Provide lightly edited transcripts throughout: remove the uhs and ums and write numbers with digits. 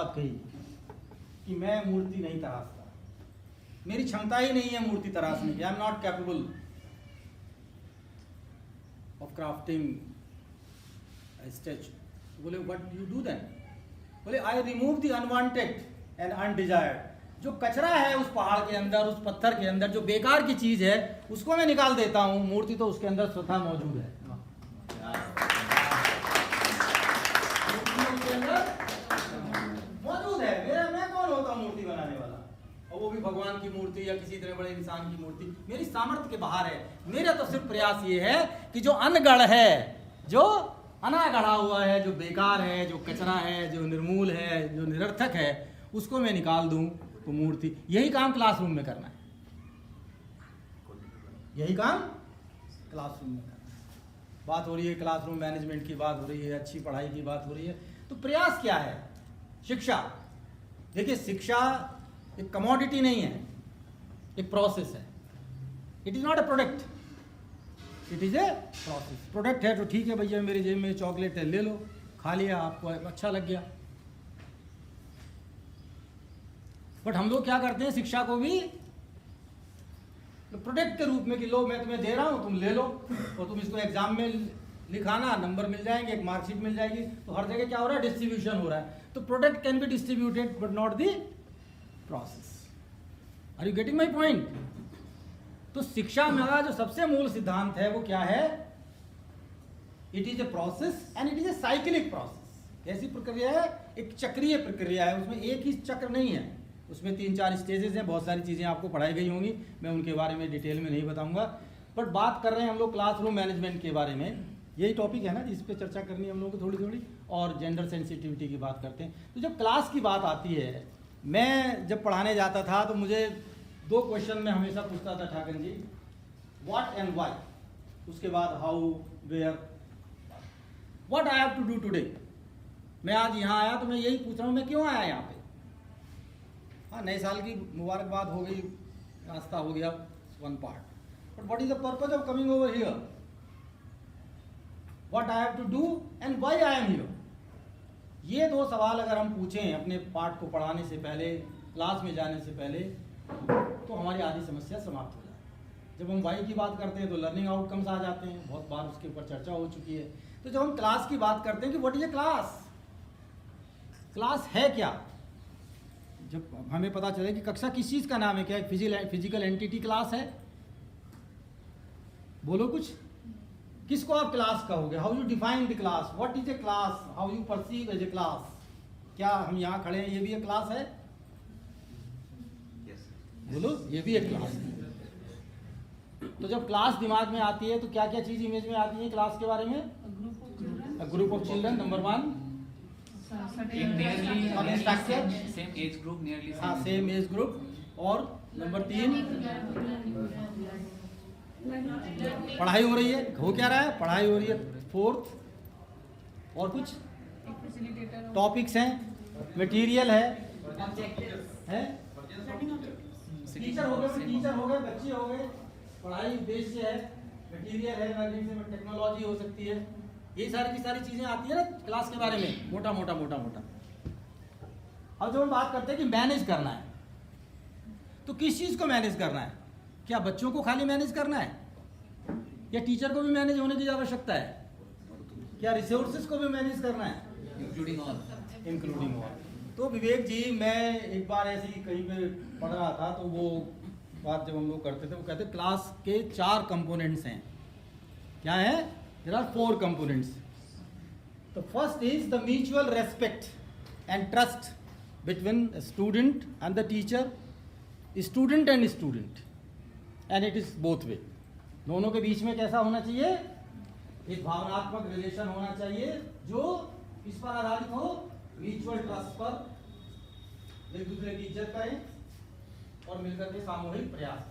बात कही कि मैं मूर्ति नहीं तराशता, मेरी क्षमता ही नहीं है मूर्ति तराशने की, I am not capable of crafting statue. बोले व्हाट यू डू देन? बोले I remove the unwanted and undesired. जो कचरा है उस पहाड़ के अंदर, उस पत्थर के अंदर, जो बेकार की चीज है उसको मैं निकाल देता हूं, मूर्ति तो उसके अंदर स्वतः मौजूद है। मौजूद है, मेरा मैं कौन होता हूं मूर्ति बनाने वाला, और वो भी भगवान की मूर्ति या किसी तरह बड़े इंसान की मूर्ति, मेरी सामर्थ्य के बाहर है। मेरा तो सिर्फ प्रयास ये है कि जो अनगढ़ है, जो अनागढ़ा हुआ है, जो बेकार है, जो कचरा है, जो निर्मूल है, जो निरर्थक है, उसको मैं निकाल दूं तो मूर्ति। यही काम क्लासरूम में करना है, यही काम क्लासरूम में करना है। बात हो रही है क्लासरूम मैनेजमेंट की, बात हो रही है अच्छी पढ़ाई की बात हो रही है, तो प्रयास क्या है? शिक्षा, देखिए शिक्षा एक कमोडिटी नहीं है, एक प्रोसेस है। It is not a product, it is a process. Product है तो ठीक है भैया, मेरे जेब में चॉकलेट है, ले लो, खा लिया, आपको अच्छा लग गया। बट हम लोग क्या करते हैं, शिक्षा को भी प्रोडक्ट के रूप में कि लो मैं तुम्हें दे रहा हूं, तुम ले लो, और तुम इसको एग्जाम में लिखाना, नंबर मिल जाएंगे, एक मार्कशीट मिल जाएगी। तो हर जगह क्या हो रहा है, डिस्ट्रीब्यूशन हो रहा है। तो product can be distributed but not the process. Are you getting my point? तो शिक्षा में जो सबसे मूल सिद्धांत है वो क्या है? It is a process and it is a cyclic process. ऐसी प्रक्रिया है, एक चक्रीय प्रक्रिया है, उसमें एक ही चक्र नहीं है, उसमें 3-4 स्टेजेस हैं, बहुत सारी चीज़ें आपको पढ़ाई गई होंगी, मैं उनके बारे में डिटेल में नहीं बताऊंगा। बट बात कर रहे हैं हम लोग क्लासरूम मैनेजमेंट के बारे में, यही टॉपिक है ना जिस पे चर्चा करनी है हम लोगों को थोड़ी थोड़ी, और जेंडर सेंसिटिविटी की बात करते हैं। तो जब क्लास की बात आती है, मैं जब पढ़ाने जाता था तो मुझे 2 क्वेश्चन में हमेशा पूछता था Thakar ji, what and why, उसके बाद how, where, what I have to do today. मैं आज यहाँ आया तो मैं यही पूछ रहा हूँ, मैं क्यों आया यहाँ पे? हाँ, नए साल की मुबारकबाद हो गई, नाश्ता हो गया, one part, but what is the purpose of coming over here? What I have to do and why I am here. ये 2 सवाल अगर हम पूछें अपने पाठ को पढ़ाने से पहले, क्लास में जाने से पहले, तो हमारी आधी समस्या समाप्त हो जाए। जब हम वाई की बात करते हैं तो लर्निंग आउटकम्स आ जाते हैं, बहुत बार उसके ऊपर चर्चा हो चुकी है। तो जब हम क्लास की बात करते हैं कि what is a class, class है क्या, जब हमें पता चले कि कक्षा किस चीज़ का नाम है, क्या फिजिकल एंटिटी क्लास है? बोलो कुछ, किसको आप क्लास कहोगे? How you define the class, what is a class, how you perceive as a class? क्या हम यहाँ खड़े हैं, ये भी एक क्लास है? बोलो, ये भी एक क्लास है। तो जब क्लास दिमाग में आती है तो क्या क्या चीज़ इमेज में आती है क्लास के बारे में? Group of children, number 1, same age group, और नंबर 3 पढ़ाई हो रही है, हो क्या रहा है, पढ़ाई हो रही है। 4th, और कुछ टॉपिक्स हैं, मटेरियल है, टीचर हो गए, बच्चे हो गए, पढ़ाई उद्देश्य है, मटेरियल है, टेक्नोलॉजी हो सकती है, ये सारी की सारी चीजें आती है ना क्लास के बारे में, मोटा मोटा। अब जब हम बात करते हैं कि मैनेज करना है, तो किस चीज को मैनेज करना है? क्या बच्चों को खाली मैनेज करना है, या टीचर को भी मैनेज होने की आवश्यकता है? क्या रिसोर्सेज को भी मैनेज करना है? Including all. तो विवेक जी, मैं एक बार ऐसे ही कहीं पे पढ़ रहा था, तो वो बात जब हम लोग करते थे, वो कहते क्लास के 4 कंपोनेंट्स हैं। क्या है? There are 4 components. The first is the mutual respect and trust between a student and the teacher, student and student, and it is both way. दोनों के बीच में कैसा होना चाहिए? एक भावनात्मक रिलेशन होना चाहिए जो इस पर आधारित हो, म्यूचुअल ट्रस्ट पर, एक दूसरे की इज्जत करें और मिलकर के सामूहिक प्रयास।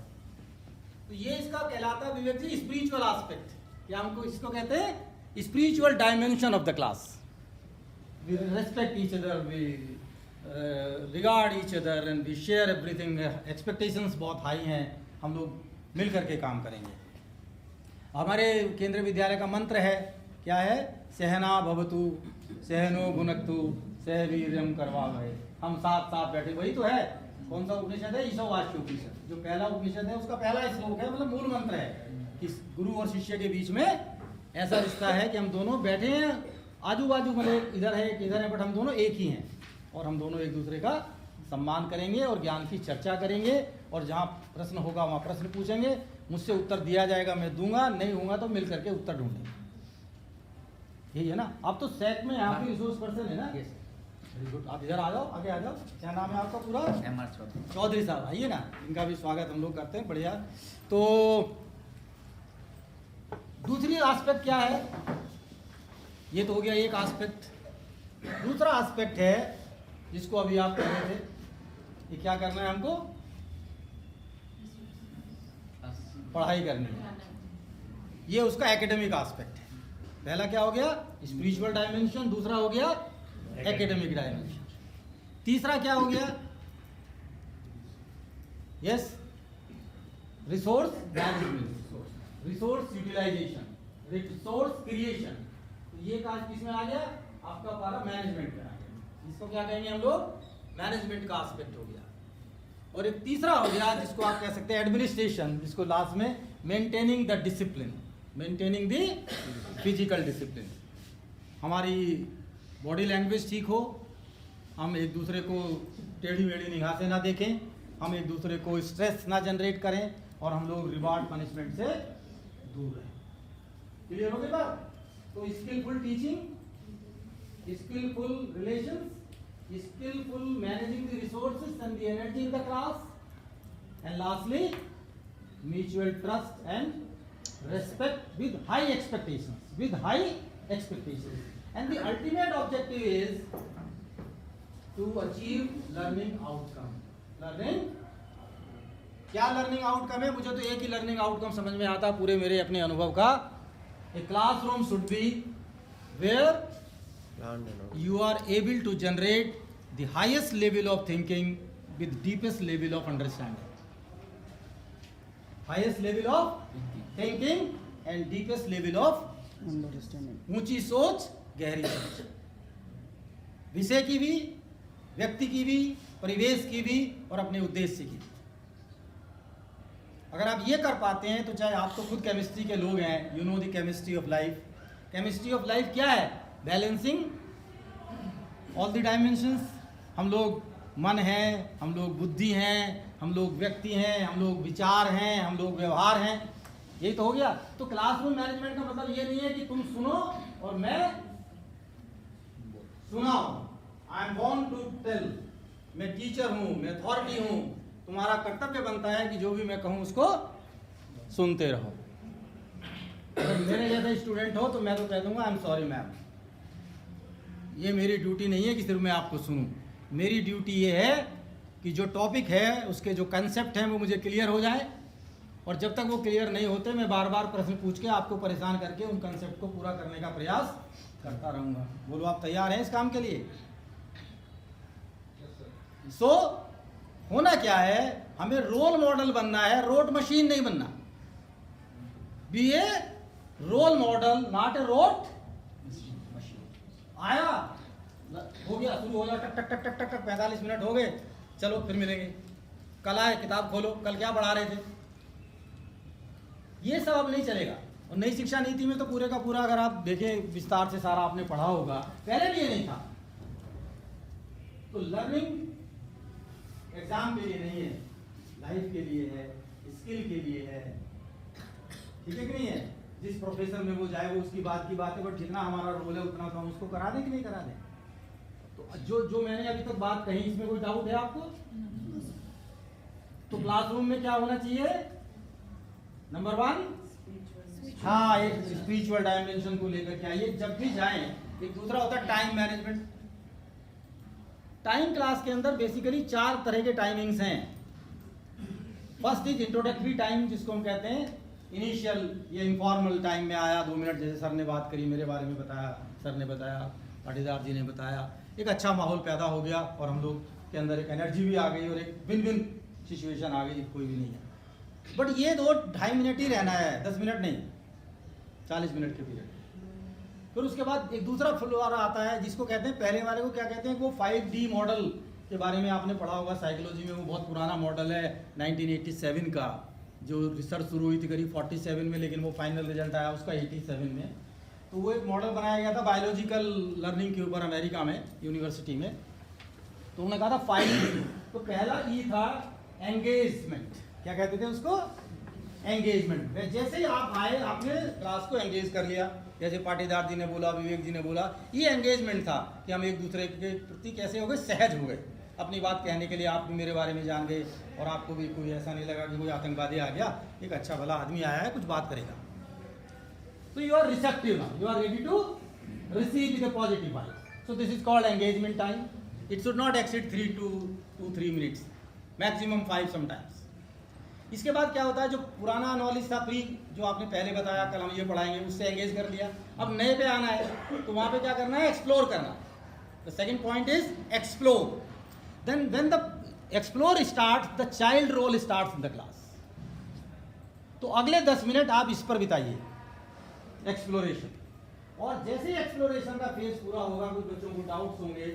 तो ये इसका कहलाता है विवेक जी स्पिरिचुअल एस्पेक्ट, या हमको इसको कहते हैं spiritual dimension of the class. We respect each other, we regard each other and we share everything. Expectations बहुत हाई हैं, हम लोग मिल करके काम करेंगे। हमारे केंद्रीय विद्यालय का मंत्र है, क्या है? सहना भवतु सहनो भुनक्तु सहवीर्यम करवावहै, हम साथ साथ बैठे, वही तो है। कौन सा उपनिषद है? ईशावास्य उपनिषद। जो पहला उपनिषद है उसका पहला श्लोक है, मतलब मूल मंत्र है कि गुरु और शिष्य के बीच में ऐसा रिश्ता है कि हम दोनों बैठे हैं, आजू बाजू, मतलब इधर है एक इधर है, बट हम दोनों एक ही हैं और हम दोनों एक दूसरे का सम्मान करेंगे और ज्ञान की चर्चा करेंगे, और जहाँ प्रश्न होगा वहाँ प्रश्न पूछेंगे, मुझसे उत्तर दिया जाएगा मैं दूंगा, नहीं होगा तो मिल करके उत्तर ढूंढेंगे। यही है ना। आप तो सैक में यहाँ पे रिसोर्स पर्सन है ना। Very good. आप इधर आ जाओ, आगे आ जाओ। क्या नाम है आपका पूरा? MR चौधरी साहब, आइए ना, इनका भी स्वागत हम लोग करते हैं। बढ़िया। तो दूसरी एस्पेक्ट क्या है? ये तो हो गया एक एस्पेक्ट। दूसरा एस्पेक्ट है जिसको अभी आप कह रहे थे, ये क्या करना है हमको? पढ़ाई करनी है। ये उसका एकेडमिक एस्पेक्ट है। पहला क्या हो गया? Spiritual dimension. दूसरा हो गया एकेडमिक डायमेंशन। तीसरा क्या हो गया? Yes, resource management, resource utilization, resource creation. तो ये काज किसमें आ गया? आपका पारा मैनेजमेंट में आ गया। इसको क्या कहेंगे हम लोग? मैनेजमेंट का एस्पेक्ट हो गया। और एक तीसरा हो गया जिसको आप कह सकते हैं एडमिनिस्ट्रेशन, जिसको लास्ट में maintaining the discipline, maintaining the physical discipline. हमारी बॉडी लैंग्वेज ठीक हो, हम एक दूसरे को टेढ़ी मेढ़ी निगाह से ना देखें, हम एक दूसरे को स्ट्रेस ना जनरेट करें, और हम लोग रिवार्ड पनिशमेंट से दूर रहें। क्लियर हो गई बात? तो skillful teaching, skillful relations, skillful managing the resources and the energy in the class, and lastly mutual trust and respect with high expectations, and the ultimate objective is to achieve learning outcome. क्या learning outcome है? मुझे तो एक ही learning outcome समझ में आता पूरे मेरे अपने अनुभव का। A classroom should be where you are able to generate the highest level of thinking with deepest level of understanding. Highest level of thinking and deepest level of understanding. ऊंची सोच, गहरी सोच, विषय की भी, व्यक्ति की भी, परिवेश की भी, और अपने उद्देश्य की भी। अगर आप ये कर पाते हैं तो चाहे आप तो खुद केमिस्ट्री के लोग हैं, you know the chemistry of life. Chemistry of life क्या है? Balancing all the dimensions. हम लोग मन हैं, हम लोग बुद्धि हैं, हम लोग व्यक्ति हैं, हम लोग विचार हैं, हम लोग व्यवहार हैं। यही तो हो गया। तो क्लासरूम मैनेजमेंट का मतलब ये नहीं है कि तुम सुनो और मैं सुनाऊं। I am born to tell, मैं टीचर हूं, मैं अथॉरिटी हूं। तुम्हारा कर्तव्य बनता है कि जो भी मैं कहूं उसको सुनते रहो। अगर मेरे जैसा स्टूडेंट हो तो मैं तो कह दूंगा आई एम सॉरी मैम, ये मेरी ड्यूटी नहीं है कि सिर्फ मैं आपको सुनूं। मेरी ड्यूटी ये है कि जो टॉपिक है उसके जो कंसेप्ट हैं वो मुझे क्लियर हो जाए, और जब तक वो क्लियर नहीं होते मैं बार बार प्रश्न पूछ के आपको परेशान करके उन कंसेप्ट को पूरा करने का प्रयास करता रहूँगा। बोलो आप तैयार हैं इस काम के लिए? सो होना क्या है? हमें रोल मॉडल बनना है, रोड मशीन नहीं बनना। Be a role model, not a road machine. आया, हो गया, शुरू हो गया, टक टक टक टक टक टक 45 मिनट हो गए, चलो फिर मिलेंगे। कल आए, किताब खोलो, कल क्या पढ़ा रहे थे? ये सब अब नहीं चलेगा। और नई शिक्षा नीति में तो पूरे का पूरा अगर आप देखें विस्तार से सारा आपने पढ़ा होगा, पहले भी ये नहीं था। तो लर्निंग एग्जाम के लिए नहीं है, लाइफ के लिए है, स्किल के लिए है। ठीक है कि नहीं है? जिस प्रोफेसर में वो जाए वो उसकी बात की बात है, बट जितना हमारा रोल है उतना तो हम उसको करा दें कि नहीं करा दें। तो जो मैंने अभी तक बात कही, इसमें कोई डाउट है आपको? तो क्लासरूम में क्या होना चाहिए? नंबर 1, हाँ, एक स्पिरिचुअल डायमेंशन को लेकर के आइए जब भी जाएं। एक दूसरा होता है टाइम मैनेजमेंट। टाइम क्लास के अंदर बेसिकली 4 तरह के टाइमिंग्स हैं। फर्स्ट इज इंट्रोडक्टरी टाइम, जिसको हम कहते हैं इनिशियल, ये इनफॉर्मल टाइम में आया 2 मिनट, जैसे सर ने बात करी, मेरे बारे में बताया, सर ने बताया, पाटीदार जी ने बताया, एक अच्छा माहौल पैदा हो गया और हम लोग के अंदर एक एनर्जी भी आ गई और एक विन विन सिचुएशन आ गई, कोई भी नहीं है। बट ये 2-2.5 मिनट ही रहना है, 10 मिनट नहीं, 40 मिनट के पीरियड। फिर उसके बाद एक दूसरा फ्लोर आता है जिसको कहते हैं, पहले वाले को क्या कहते हैं, वो 5D मॉडल के बारे में आपने पढ़ा होगा साइकोलॉजी में। वो बहुत पुराना मॉडल है 1987 का, जो रिसर्च शुरू हुई थी करीब 47 में, लेकिन वो फाइनल रिजल्ट आया उसका 87 में। तो वो एक मॉडल बनाया गया था बायोलॉजिकल लर्निंग के ऊपर अमेरिका में, यूनिवर्सिटी में। तो उन्होंने कहा था 5D। तो पहला ई था एंगेजमेंट। क्या कहते थे उसको? एंगेजमेंट। जैसे ही आप आए, आपने क्लास को एंगेज कर लिया, जैसे पाटीदार जी ने बोला, विवेक जी ने बोला, ये एंगेजमेंट था कि हम एक दूसरे के प्रति कैसे हो गए, सहज हो गए। अपनी बात कहने के लिए आप भी मेरे बारे में जान गए, और आपको भी कोई ऐसा नहीं लगा कि कोई आतंकवादी आ गया, एक अच्छा भला आदमी आया है, कुछ बात करेगा। तो you are receptive now, you are ready to receive with a positive vibe. So this is called engagement time. It should not exceed 3 to 3 minutes, maximum 5 sometimes. इसके बाद क्या होता है, जो पुराना नॉलेज था प्री, जो आपने पहले बताया, कल हम ये पढ़ाएंगे, उससे एंगेज कर लिया। अब नए पे आना है, तो वहाँ पे क्या करना है, एक्सप्लोर करना। The second point is explore. Then when the explore starts, the child role starts in the class. तो अगले 10 मिनट आप इस पर बिताइए, एक्सप्लोरेशन। और जैसे ही एक्सप्लोरेशन का फेज पूरा होगा, कुछ बच्चों को डाउट्स होंगे,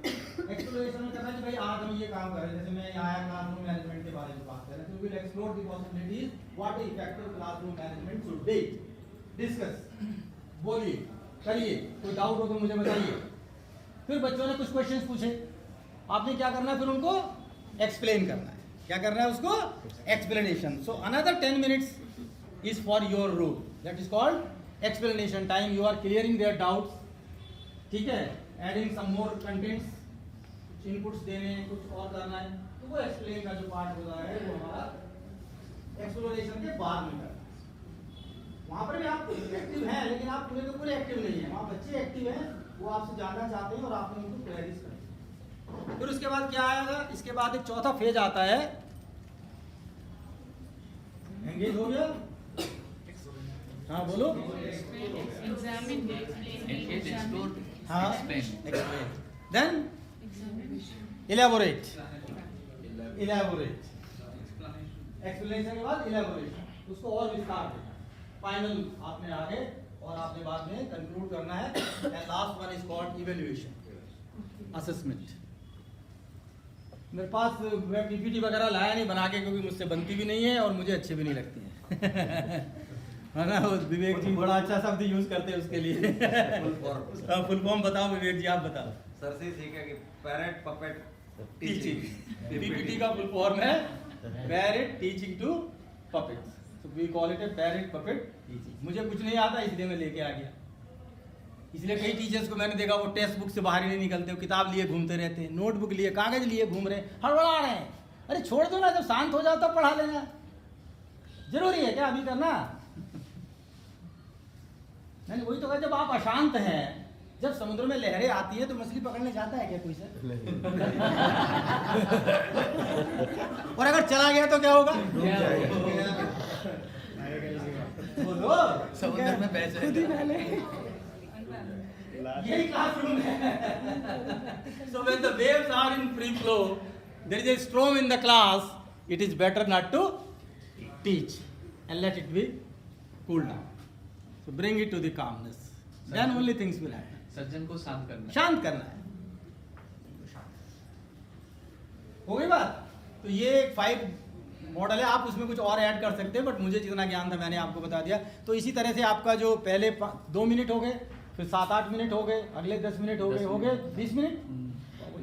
एक्सप्लोरेशन में करना है कि भाई आज हम ये काम कर रहे हैं, जैसे मैं यहाँ आया क्लासरूम मैनेजमेंट के बारे में बात कर रहे हैं, तो will explore the possibilities what effective classroom management should be. Discuss, बोलिए, करिए, कोई डाउट हो तो मुझे बताइए। फिर बच्चों ने कुछ क्वेश्चंस पूछे, आपने क्या करना है, फिर उनको एक्सप्लेन करना है। क्या करना है उसको? Explanation. So another 10 minutes is for your role, that is called explanation time. You are clearing their doubts, ठीक है, एडिंग सम मोर कंटेंट्स, कुछ इनपुट्स देने, कुछ और करना है, तो वो एक्सप्लेन का जो पार्ट होता है वो हमारा एक्सप्लोरेशन के बाद में करना है। वहाँ पर भी आप एक्टिव हैं, लेकिन आप पूरे के पूरे एक्टिव नहीं हैं। वहाँ बच्चे एक्टिव हैं, वो आपसे जानना चाहते हैं और आपने उनको क्वेरीज करनी। फिर उसके बाद क्या आएगा, इसके बाद एक चौथा फेज आता है, एंगेज हो गया, हाँ बोलो, हाँ, एक्सप्लेन, देन इलेबोरेट, एक्सप्लेनेशन के बाद इलेबोरेशन, उसको और विस्तार देना। फाइनल आपने आगे, और आपने बाद में कंक्लूड करना है। And last one is called evaluation, assessment. मेरे पास मैं पीपीटी वगैरह लाया नहीं बना के, क्योंकि मुझसे बनती भी नहीं है और मुझे अच्छी भी नहीं लगती है। है ना, विवेक जी बड़ा अच्छा शब्द यूज करते हैं उसके लिए। फुल फॉर्म बताओ विवेक जी, आप बताओ। सर से सीखा कि पैरेट पपेट टीचिंग, पीपीटी का फुल फॉर्म है पैरेट टीचिंग टू पपेट्स। तो we call it a parrot puppet teaching. मुझे कुछ नहीं आता, इसलिए मैं लेके आ गया। इसलिए कई टीचर्स को मैंने देखा, वो टेक्स्ट बुक से बाहर ही नहीं निकलते, वो किताब लिए घूमते रहते हैं, नोटबुक लिए, कागज लिए घूम रहे हैं, हड़बड़ा रहे हैं। अरे छोड़ दो ना, जब शांत हो जाओ तब पढ़ा लेना। जरूरी है क्या अभी करना? मैंने वही तो कहा, जब आप अशांत हैं, जब समुद्र में लहरें आती है तो मछली पकड़ने जाता है क्या कोई सर? और अगर चला गया तो क्या होगा? बोलो, समुद्र में बह जाएगा। यही क्लासरूम है। So when the waves are in free flow, there is a storm in the class. It is better not to teach and let it be cool down. So bring it to the calmness. Then only things will happen. सज्जन को शांत करना है। शांत करना है। हो गई बात? तो ये 5 मॉडल है, आप उसमें कुछ और ऐड कर सकते हैं, बट मुझे जितना ज्ञान था मैंने आपको बता दिया। तो इसी तरह से आपका जो पहले 2 मिनट हो गए, फिर 7-8 मिनट हो गए, अगले 10 मिनट हो गए 20 मिनट।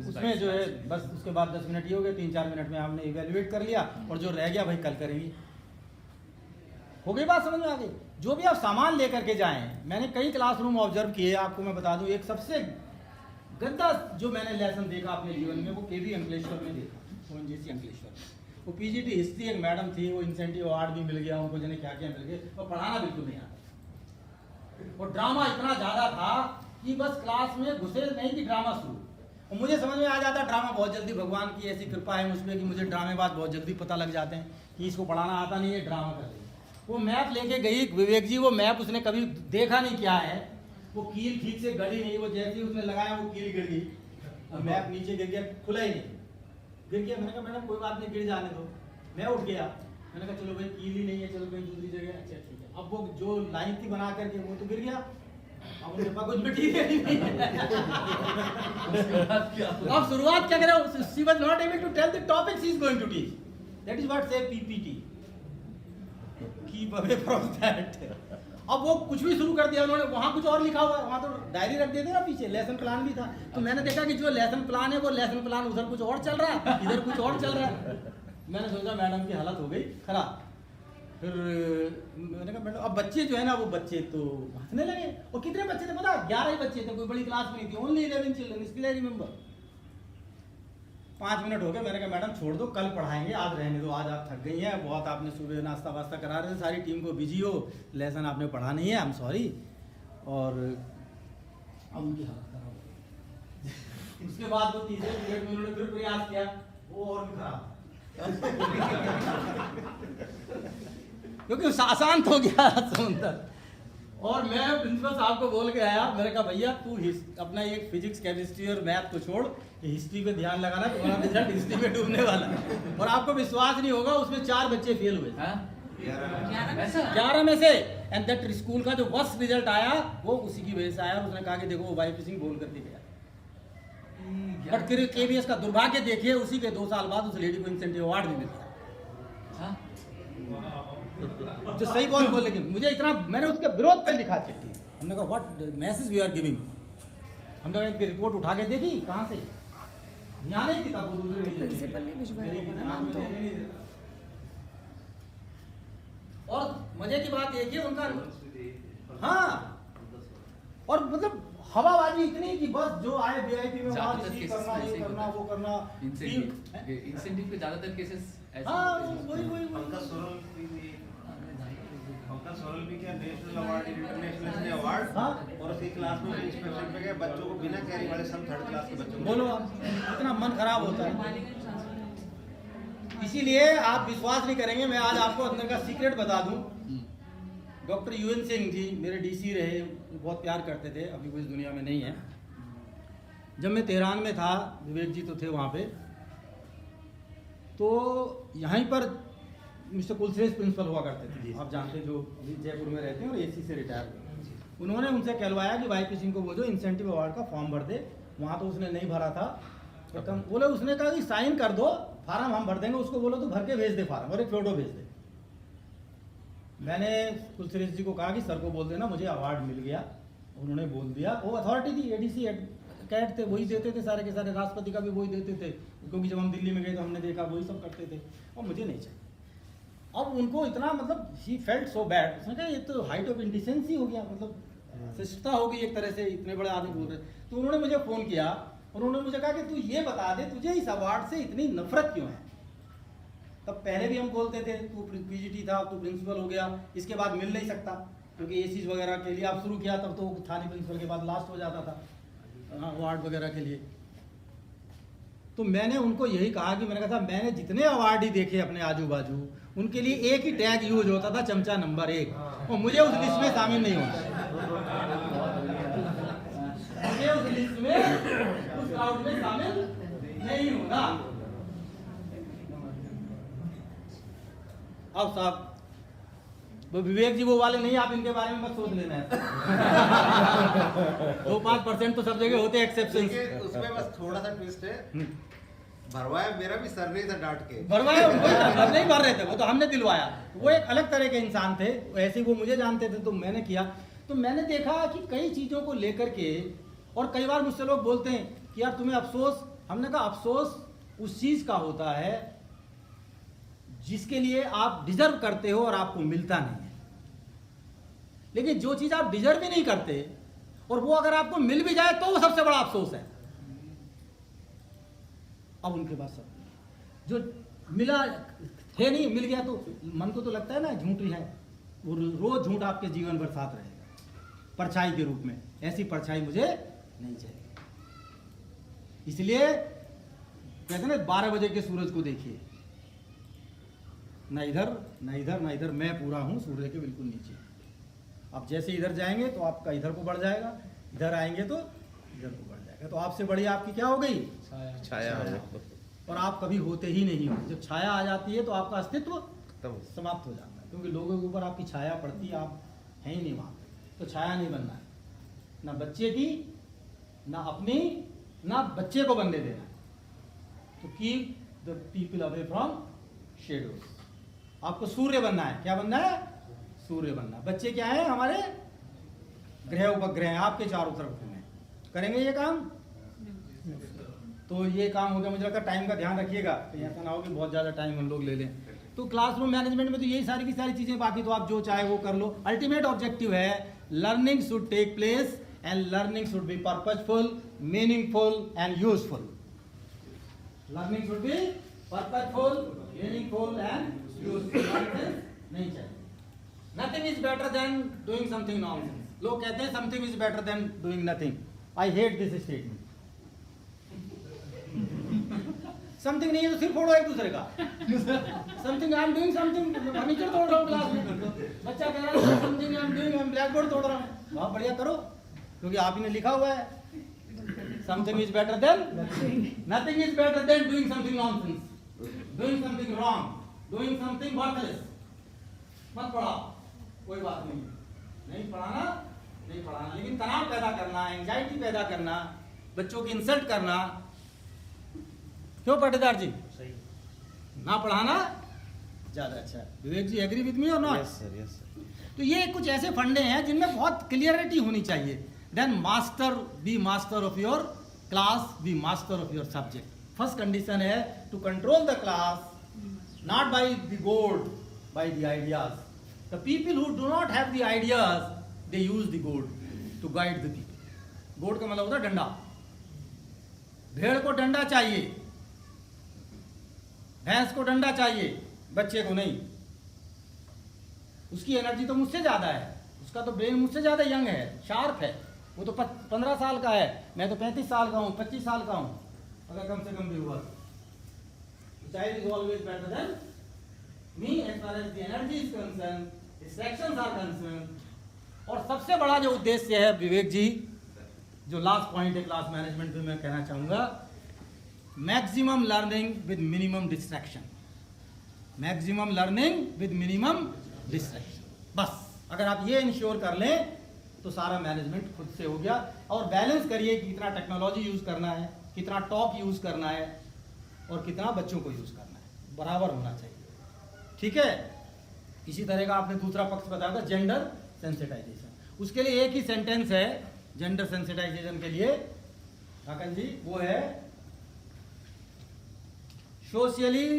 उसमें जो है बस उसके बाद 10 मिनट ही हो गए, 3-4 मिनट में हमने इवेल्युएट कर लिया, और जो रह गया भाई कल करेंगे। हो गई बात समझ में आ गई? जो भी आप सामान लेकर के जाएं, मैंने कई क्लासरूम ऑब्जर्व किए, आपको मैं बता दूं, एक सबसे गंदा जो मैंने लेसन देखा अपने जीवन में, वो केवी अंकलेश्वर में देखा, ओएनजीसी अंकलेश्वर में। वो पीजीटी हिस्ट्री एक मैडम थी, वो इंसेंटिव अवार्ड भी मिल गया उनको, जिन्हें क्या क्या मिल गए, और पढ़ाना बिल्कुल नहीं आता। और ड्रामा इतना ज़्यादा था कि बस क्लास में घुसे नहीं कि ड्रामा शुरू। और मुझे समझ में आ जाता ड्रामा बहुत जल्दी, भगवान की ऐसी कृपा है मुझ पर कि मुझे ड्रामेबाज बहुत जल्दी पता लग जाते हैं कि इसको पढ़ाना आता नहीं है, ड्रामा कर रही है। वो मैप लेके गई विवेक जी, वो मैप उसने कभी देखा नहीं क्या है, वो कील ठीक से गड़ी नहीं, वो जैसे ही उसने लगाया वो कील गिर गई, और मैप नीचे गिर गया, खुला ही नहीं, गिर गया। मैंने कहा मैडम कोई बात नहीं, गिर जाने दो। मैं उठ गया, मैंने कहा चलो भाई कील ही नहीं है, चलो कहीं दूसरी जगह। अच्छा ठीक है। अब वो जो लाइन थी बना करके वो तो गिर गया, अब उनके पास कुछ मटीरियल ही नहीं है। अब शुरुआत क्या करें? She was not able to tell the topic she is going to teach. That is what say PPT, keep away from that. अब वो कुछ भी शुरू कर दिया उन्होंने, वहाँ कुछ और लिखा हुआ है, वहाँ तो डायरी रख देते ना पीछे, लेसन प्लान भी था। तो मैंने देखा कि जो लेसन प्लान है वो लेसन प्लान उधर कुछ और चल रहा है, इधर कुछ और चल रहा है। मैंने सोचा मैडम की हालत हो गई खराब। फिर मैंने कहा मैडम, अब बच्चे जो है ना, वो बच्चे तो हंसने लगे। और कितने बच्चे थे पता? 11 ही बच्चे थे, कोई बड़ी क्लास में नहीं थी, only 11 children, still I remember. 5 minute हो गए, मैंने कहा मैडम छोड़ दो, कल पढ़ाएंगे, आज रहने दो, आज आप थक गई हैं बहुत, आपने सुबह नाश्ता वास्ता करा रहे थे, सारी टीम को बिजी हो, लेसन आपने पढ़ा नहीं है, आई एम सॉरी। और अब उनकी हालत खराब हो गई। उसके बाद वो तीसरे पीरियड में उन्होंने फिर प्रयास किया, वो और भी खराब क्योंकि आसान हो गया समुंदर। और मैं प्रिंसिपल साहब को बोल के आया, मैंने कहा भैया तू अपना ये फिजिक्स केमिस्ट्री और मैथ को छोड़, हिस्ट्री पे ध्यान लगाना, तुम्हारा रिजल्ट हिस्ट्री में डूबने वाला है। और आपको विश्वास नहीं होगा, उसमें 4 बच्चे फेल हुए, 11 में से। एंड दैट स्कूल का जो वर्स्ट रिजल्ट आया वो उसी की वजह से आया। और उसने कहा कि देखो वो वाईपी सिंह बोल करके गया। बट फिर केबीएस का दुर्भाग्य देखिए, उसी के 2 साल बाद उस लेडी को इंसेंटिव अवार्ड भी मिल गया। जो सही बात बोल, लेकिन मुझे इतना, मैंने उसके विरोध पे लिखा चिट्ठी। हमने कहा what message we are giving. हमने इनकी रिपोर्ट उठा के देखी, कहाँ से यहाँ नहीं थी, तब और मजे की बात एक ही उनका, हाँ, और मतलब हवाबाजी इतनी कि बस जो आए वीआईपी में वहाँ रिसीव करना, ये करना, वो करना। इंसेंटिव के ज्यादातर केसेस ऐसे। हाँ वही पंकज सोरेल भी क्या नेशनल अवार्ड, इंटरनेशनल अवार्ड, और उसी क्लास में इंस्पेक्शन पे गए, बच्चों को बिना कैरी वाले सब 3rd क्लास के बच्चों को। बोलो आप, इतना मन खराब होता है। इसीलिए आप विश्वास नहीं करेंगे, मैं आज आपको अंदर का सीक्रेट बता दूं। डॉक्टर यूएन सिंह जी मेरे डीसी रहे, बहुत प्यार करते थे, अभी वो इस दुनिया में नहीं है। जब मैं तेहरान में था, विवेक जी तो थे वहाँ पे, तो यहीं पर मिस्टर कुलश्रेष्ठ प्रिंसिपल हुआ करते थे, आप जानते हैं, जो अभी जयपुर में रहते हैं और एसी से रिटायर हुए। उन्होंने उनसे कहलवाया कि वाईपी सिंह को बोलो इंसेंटिव अवार्ड का फॉर्म भर दे। वहाँ तो उसने नहीं भरा था, तो कम बोले, उसने कहा कि साइन कर दो, फार्म हम भर देंगे, उसको बोलो तो भर के भेज दे फार्म और एक फोटो भेज दे। मैंने कुलश्रेष्ठ जी को कहा कि सर को बोल देना मुझे अवार्ड मिल गया। उन्होंने बोल दिया, वो अथॉरिटी थी, एडीसी कैट थे, वही देते थे सारे के सारे, राष्ट्रपति का भी वही देते थे, क्योंकि जब हम दिल्ली में गए तो हमने देखा वही सब करते थे, और मुझे नहीं चाहिए। अब उनको इतना, मतलब ही फेल्ट सो बैड, उसने कहा ये तो हाइट ऑफ इंडिसेंसी हो गया, मतलब शिष्टता हो गई एक तरह से, इतने बड़े आदमी बोल रहे। तो उन्होंने मुझे फ़ोन किया और उन्होंने मुझे कहा कि तू ये बता दे तुझे इस अवार्ड से इतनी नफरत क्यों है। तब पहले भी हम बोलते थे तू पीजीटी था, तू प्रिंसिपल हो गया, इसके बाद मिल नहीं सकता, क्योंकि एसीज वगैरह के लिए आप शुरू किया तब तो था नहीं, प्रिंसिपल के बाद लास्ट हो जाता था अवार्ड वगैरह के लिए। तो मैंने उनको यही कहा कि मैंने कहा था मैंने जितने अवार्ड ही देखे अपने आजू बाजू, उनके लिए एक ही टैग यूज होता था, चमचा नंबर 1, और मुझे उस लिस्ट में शामिल नहीं होना, मुझे उस लिस्ट में, उस क्राउड में शामिल नहीं होना। अब साहब वो विवेक जी वो वाले नहीं, आप इनके बारे में मत सोच लेना है। 2-5% तो सब जगह होते हैं एक्सेप्शन। उसमें बस थोड़ा सा ट्विस्ट है, भरवाया मेरा भी सर नहीं था डांट के, भरवाया हम नहीं भर रहे थे, वो तो हमने दिलवाया। वो एक अलग तरह के इंसान थे, ऐसे वो मुझे जानते थे, तो मैंने किया। तो मैंने देखा कि कई चीज़ों को लेकर के, और कई बार मुझसे लोग बोलते हैं कि यार तुम्हें अफसोस, हमने कहा अफसोस उस चीज़ का होता है जिसके लिए आप डिजर्व करते हो और आपको मिलता नहीं है। लेकिन जो चीज़ आप डिजर्व ही नहीं करते और वो अगर आपको मिल भी जाए तो वो सबसे बड़ा अफसोस है। अब उनके पास सब जो मिला थे नहीं, मिल गया तो मन को तो लगता है ना झूठ ही है, वो रोज झूठ आपके जीवन भर साथ रहेगा परछाई के रूप में। ऐसी परछाई मुझे नहीं चाहिए। इसलिए कहते हैं ना 12 बजे के सूरज को देखिए, ना इधर ना इधर ना इधर, मैं पूरा हूँ सूर्य के बिल्कुल नीचे। आप जैसे इधर जाएंगे तो आपका इधर को बढ़ जाएगा, इधर आएंगे तो इधर को बढ़ जाएगा। तो आपसे बड़ी आपकी क्या हो गई? छाया। और आप कभी होते ही नहीं हो। जब छाया आ जाती है तो आपका अस्तित्व समाप्त हो जाता है, क्योंकि लोगों के ऊपर आपकी छाया पड़ती है, आप हैं ही नहीं वहाँ पे, तो छाया नहीं बनना है। ना बच्चे की, ना अपनी, ना बच्चे को बनने देना। तो keep the people away from shadows. आपको सूर्य बनना है। क्या बनना है? सूर्य बनना। बच्चे क्या है? हमारे ग्रह उपग्रह हैं, आपके चारों तरफ घूमे। करेंगे ये काम? तो ये काम हो गया। मुझे लगता है टाइम का ध्यान रखिएगा, तो ऐसा ना हो कि बहुत ज़्यादा टाइम हम लोग ले लें। तो क्लासरूम मैनेजमेंट में तो यही सारी की सारी चीज़ें, बाकी तो आप जो चाहे वो कर लो। अल्टीमेट ऑब्जेक्टिव है learning should take place and learning should be purposeful, meaningful and useful. Learning should be purposeful, meaningful and useful. नहीं चाहिए। Nothing is better than doing something nonsense. लोग कहते हैं something is better than doing nothing. I hate this statement. Something नहीं है तो सिर फोड़ो एक दूसरे का। Something I am doing something, furniture तोड़ रहा हूँ क्लास में। बच्चा कह रहा है समथिंग आई एम डूइंग, मैं ब्लैक बोर्ड तोड़ रहा हूँ। बहुत बढ़िया करो, क्योंकि आप ही ने लिखा हुआ है। Something is better then nothing is better than doing something nonsense, doing something wrong, doing something worthless. मत पढ़ाओ, कोई बात नहीं, नहीं पढ़ाना, नहीं पढ़ाना, लेकिन तनाव पैदा करना, एंजाइटी पैदा करना, बच्चों की इंसल्ट करना, क्यों पाटीदार जी? सही। ना पढ़ाना ज्यादा अच्छा है। विवेक जी एग्री विद मी और not? Yes sir, yes sir. तो ये कुछ ऐसे फंडे हैं जिनमें बहुत क्लियरिटी होनी चाहिए। Then master, be master of your class, be master of your subject. First condition है to control the class, not by the board, by the ideas. The people who do not have the ideas, they use the board to guide the people. Board का मतलब होता है डंडा। भेड़ को डंडा चाहिए, भैंस को डंडा चाहिए, बच्चे को नहीं। उसकी एनर्जी तो मुझसे ज्यादा है, उसका तो ब्रेन मुझसे ज्यादा यंग है, शार्प है। वो तो 15 साल का है, मैं तो 35 साल का हूँ, 25 साल का हूँ, अगर कम से कम भी हुआ। Child is always better than me as far as the energy is concern, distractions are concern. और सबसे बड़ा जो उद्देश्य है विवेक जी, जो लास्ट पॉइंट है क्लास मैनेजमेंट में मैं कहना चाहूंगा, maximum learning with minimum distraction. Maximum learning with minimum distraction. बस अगर आप ये इंश्योर कर लें तो सारा मैनेजमेंट खुद से हो गया। और बैलेंस करिए कि कितना टेक्नोलॉजी यूज करना है, कितना टॉक यूज करना है, और कितना बच्चों को यूज करना है, बराबर होना चाहिए। ठीक है। इसी तरह का आपने दूसरा पक्ष बताया था, जेंडर सेंसिटाइजेशन। उसके लिए एक ही सेंटेंस है जेंडर सेंसिटाइजेशन के लिए काकल जी, वो है सोशियली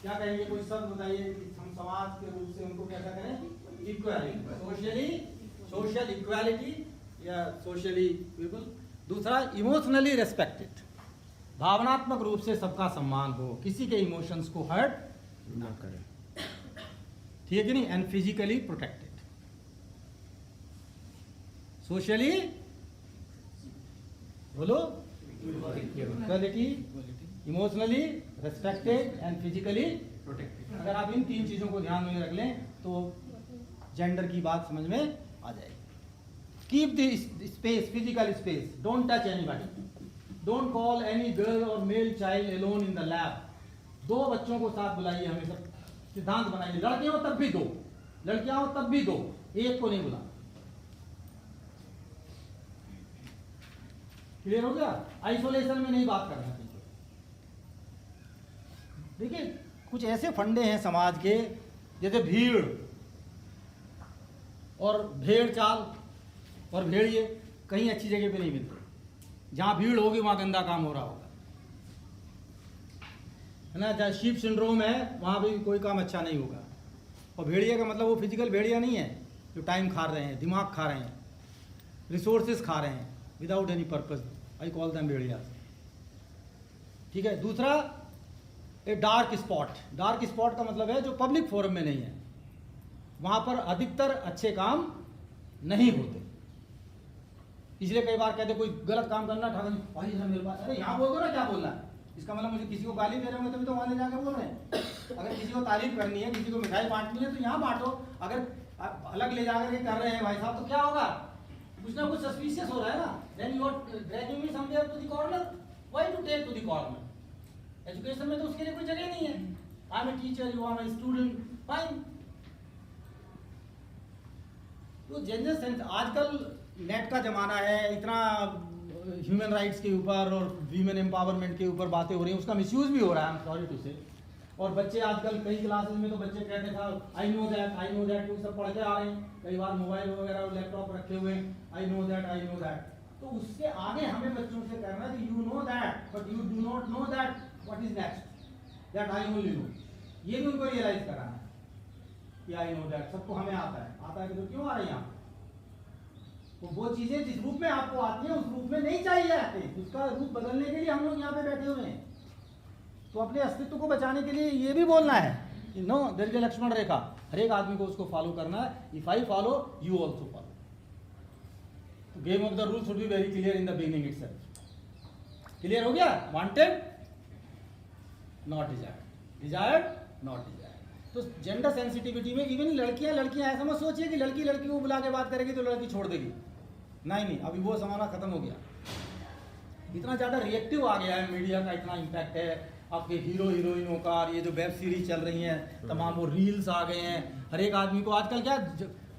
क्या कहेंगे? कोई शब्द बताइए कि हम समाज के रूप से उनको कैसा करें? इक्वालिटी, सोशल इक्वालिटी या सोशली पीपल। दूसरा इमोशनली रेस्पेक्टेड, भावनात्मक रूप से सबका सम्मान हो, किसी के इमोशंस को हर्ट ना करे, ठीक है कि नहीं? And physically protected. सोशली बोलो, equality, emotionally respected and physically protected. अगर आप इन 3 चीजों को ध्यान में रख लें तो जेंडर की बात समझ में आ जाएगी। Keep the space, physical space, don't touch anybody, don't call any girl और male child alone in the lab. 2 बच्चों को साथ बुलाइए हमेशा, सिद्धांत बनाइए। लड़के हो तब भी 2, लड़कियां हो तब भी 2, एक को नहीं बुला। क्लियर हो गया? आइसोलेशन में नहीं बात करना चाहिए। देखिए कुछ ऐसे फंडे हैं समाज के, जैसे भीड़ और भेड़ चाल और भेड़िए कहीं अच्छी जगह पे नहीं मिलते। जहां भीड़ होगी वहां गंदा काम हो रहा होगा, है ना? जहाँ शीप सिंड्रोम है वहां भी कोई काम अच्छा नहीं होगा। और भेड़िया का मतलब वो फिजिकल भेड़िया नहीं है जो टाइम खा रहे हैं, दिमाग खा रहे हैं, रिसोर्सेज खा रहे हैं without any purpose. I call them भेड़िया। ठीक है। दूसरा, a dark spot. Dark spot का मतलब है जो पब्लिक फोरम में नहीं है, वहां पर अधिकतर अच्छे काम नहीं होते। इसलिए कई बार कहते कोई गलत काम करना, ठाकुर भाई जरा मेरे पास, अरे यहाँ बोल दो ना क्या बोलना है। इसका मतलब मुझे किसी को गाली दे रहे होंगे तभी तो वहां ले जाकर बोल रहे हैं। अगर किसी को तारीफ करनी है, किसी को मिठाई बांटनी है तो यहाँ बांटो। अगर आप अलग ले जाकर के कर रहे हैं भाई साहब तो क्या होगा? कुछ ना कुछ सस्पिशियस हो रहा है ना। Then you are dragging me somewhere to the corner. Why to take to the corner? Education में तो उसके लिए कोई जगह नहीं है। I am a teacher, you are my student, fine. तो जेंडर सेंस, आजकल नेट का जमाना है, इतना ह्यूमन राइट्स के ऊपर और वीमेन एम्पावरमेंट के ऊपर बातें हो रही हैं, उसका मिसयूज भी हो रहा है, आई एम सॉरी टू से। और बच्चे आजकल कई क्लासेस में तो बच्चे कहते थे आई नो दैट, वो सब पढ़ के आ रहे हैं, कई बार मोबाइल वगैरह लैपटॉप रखे हुए हैं, आई नो दैट। तो उससे आगे हमें बच्चों से करना है कि you know that but you do not know that what is next, that I only know. ये भी उनको रियलाइज कराना है कि आई नो दैट सबको हमें आता है तो क्यों आ रहे हैं यहाँ? तो वो चीजें जिस रूप में आपको आती है उस रूप में नहीं चाहिए आते, उसका रूप बदलने के लिए हम लोग यहाँ पे बैठे हुए हैं। तो अपने अस्तित्व को बचाने के लिए ये भी बोलना है कि no there is a Lakshman rekha, हर एक आदमी को उसको फॉलो करना है। If I follow you also follow. तो game of the rule should be very clear in the beginning itself. Clear हो गया? Wanted not desired not desired. तो जेंडर सेंसिटिविटी में इवन लड़कियां ऐसा मत सोचिए कि लड़की को बुला के बात करेगी तो लड़की छोड़ देगी, नहीं, अभी वो जमाना खत्म हो गया। इतना ज़्यादा रिएक्टिव आ गया है, मीडिया का इतना इम्पैक्ट है, आपके हीरो हीरोइनों का, ये जो वेब सीरीज चल रही हैं तमाम, वो रील्स आ गए हैं। हर एक आदमी को आजकल क्या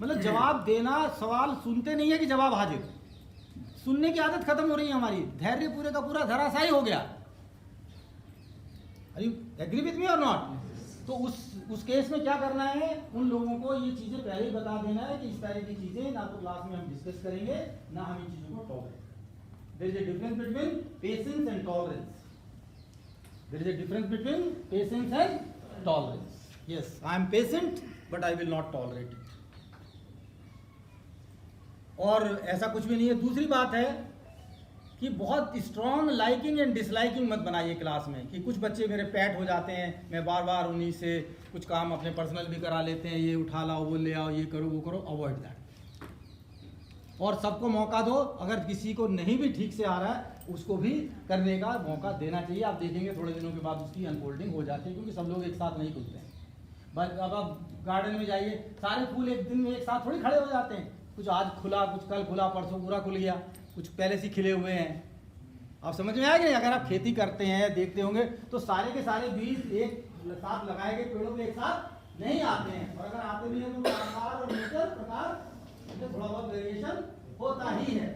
मतलब जवाब देना, सवाल सुनते नहीं है कि जवाब हाजिर, सुनने की आदत खत्म हो रही है हमारी, धैर्य पूरे का पूरा धराशायी हो गया। Are you agree with me और नॉट? तो उस केस में क्या करना है, उन लोगों को ये चीजें पहले ही बता देना है कि इस तरह की चीजें ना तो क्लास में हम डिस्कस करेंगे, ना हम इन चीजों को tolerate. There is a difference between patience and tolerance. There is a difference between patience and tolerance. Yes, I am patient, but I will not tolerate it. और ऐसा कुछ भी नहीं है। दूसरी बात है कि बहुत स्ट्रॉन्ग लाइकिंग एंड डिसलाइकिंग मत बनाइए क्लास में, कि कुछ बच्चे मेरे पैट हो जाते हैं, मैं बार बार उन्हीं से कुछ काम अपने पर्सनल भी करा लेते हैं, ये उठा लाओ, वो ले आओ, ये करो, वो करो। Avoid that. और सबको मौका दो, अगर किसी को नहीं भी ठीक से आ रहा है उसको भी करने का मौका देना चाहिए। आप देखेंगे थोड़े दिनों के बाद उसकी अनफोल्डिंग हो जाती है, क्योंकि सब लोग एक साथ नहीं खुलते हैं। बस अब आप गार्डन में जाइए, सारे फूल एक दिन में एक साथ थोड़ी खड़े हो जाते हैं, कुछ आज खुला, कुछ कल खुला, परसों पूरा खुल गया, कुछ पहले से खिले हुए हैं। आप समझ में आया कि नहीं? अगर आप खेती करते हैं, देखते होंगे तो सारे के सारे बीज एक साथ लगाए गए पेड़ों में एक साथ नहीं आते हैं, और अगर आते भी हैं तो आकार और नेचर प्रकार थोड़ा बहुत वेरिएशन होता ही है।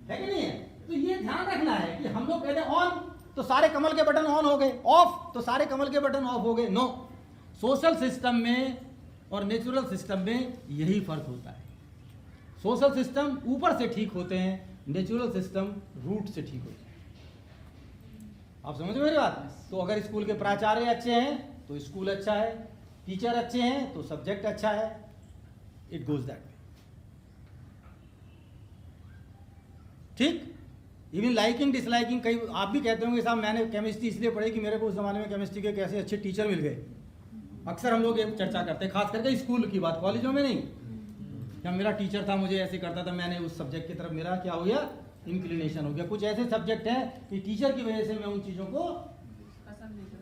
है कि नहीं है? तो ये ध्यान रखना है कि हम लोग कहते हैं ऑन तो सारे कमल के बटन ऑन हो गए, ऑफ तो सारे कमल के बटन ऑफ हो गए। नो, सोशल सिस्टम में और नेचुरल सिस्टम में यही फर्क होता है। सोशल सिस्टम ऊपर से ठीक होते हैं, नेचुरल सिस्टम रूट से ठीक होते हैं। आप समझ मेरी बात? तो अगर स्कूल के प्राचार्य अच्छे हैं तो स्कूल अच्छा है, टीचर अच्छे हैं तो सब्जेक्ट अच्छा है। It goes that way. ठीक? इवन लाइकिंग डिसलाइकिंग, कई आप भी कहते होंगे साहब मैंने केमिस्ट्री इसलिए पढ़ी कि मेरे को उस जमाने में केमिस्ट्री के कैसे अच्छे टीचर मिल गए। अक्सर हम लोग ये चर्चा करते हैं, खास करके स्कूल की बात, कॉलेजों में नहीं। जब मेरा टीचर था मुझे ऐसे करता था, मैंने उस सब्जेक्ट की तरफ मेरा क्या हो गया, इंक्लिनेशन हो गया। कुछ ऐसे सब्जेक्ट हैं कि टीचर की वजह से मैं उन चीज़ों को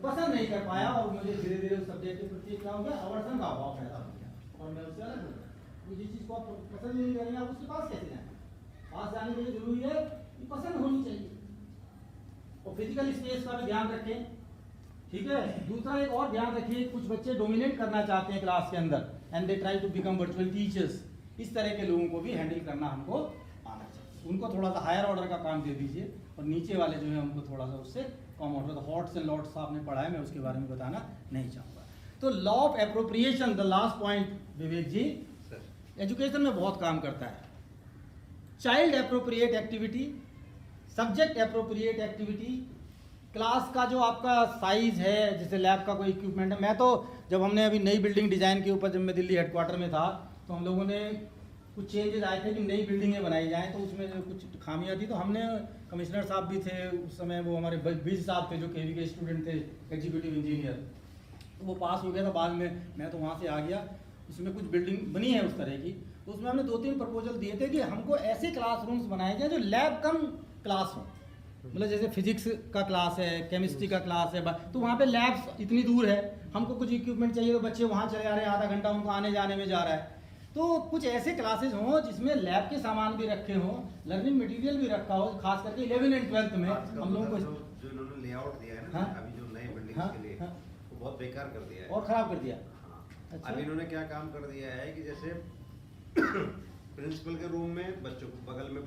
पसंद नहीं कर पाया, और मुझे धीरे धीरे उस सब्जेक्ट के प्रति क्या हो गया, अवर्सन का अभाव पैदा हो गया, और मैं उससे अलग हो गया। जिस चीज़ को आप पसंद नहीं करेंगे आप उसके पास कैसे जाएं? पास जाने के लिए जरूरी है कि पसंद होनी चाहिए, और फिजिकल स्पेस का भी ध्यान रखें। ठीक है? दूसरा एक और ध्यान रखिए, कुछ बच्चे डोमिनेट करना चाहते हैं क्लास के अंदर, and they try to become virtual teachers. इस तरह के लोगों को भी हैंडल करना हमको आना चाहिए। उनको थोड़ा सा हायर ऑर्डर का काम दे दीजिए, और नीचे वाले जो है उनको थोड़ा सा उससे कम ऑर्डर। तो हॉट्स एंड लॉट्स आपने पढ़ा है, मैं उसके बारे में बताना नहीं चाहूँगा। तो law of appropriation, the last point Vivek ji, education में बहुत काम करता है। Child appropriate activity, subject appropriate activity, class का जो आपका साइज है, जैसे लैब का कोई इक्विपमेंट है। मैं तो जब हमने अभी नई बिल्डिंग डिज़ाइन के ऊपर, जब मैं दिल्ली हेडक्वार्टर में था, तो हम लोगों ने कुछ चेंजेस आए थे कि नई बिल्डिंगें बनाई जाएँ, तो उसमें कुछ खामियां थी। तो हमने, कमिश्नर साहब भी थे उस समय, वो हमारे बीज साहब थे जो केवी के स्टूडेंट थे, एग्जीक्यूटिव इंजीनियर, तो वो पास हो गया था बाद में, मैं तो वहाँ से आ गया। उसमें कुछ बिल्डिंग बनी है उस तरह की, तो उसमें हमने 2-3 प्रपोजल दिए थे कि हमको ऐसे क्लासरूम्स बनाए जाए जो लैब कम क्लास हो। मतलब जैसे फिजिक्स का क्लास है, केमिस्ट्री का क्लास है, तो वहाँ पे लैब्स इतनी दूर है, हमको कुछ इक्विपमेंट चाहिए तो बच्चे वहाँ चले जा रहे हैं, आधा घंटा उनको आने जाने में जा रहा है। तो कुछ ऐसे क्लासेस हों जिसमें लैब के सामान भी रखे हों, लर्निंग मटेरियल भी रखा हो, खास करके 11 एंड 12th में हम लोगों को जो इन्होंने लेआउट दिया है ना, हाँ? अभी बिल्डिंग्स हाँ, के लिए हाँ। वो बहुत बेकार कर दिया है। और ख़राब कर दिया। हाँ। अच्छा। अब इन्होंने क्या काम कर दिया है कि जैसे प्रिंसिपल के रूम में बच्चों को बगल में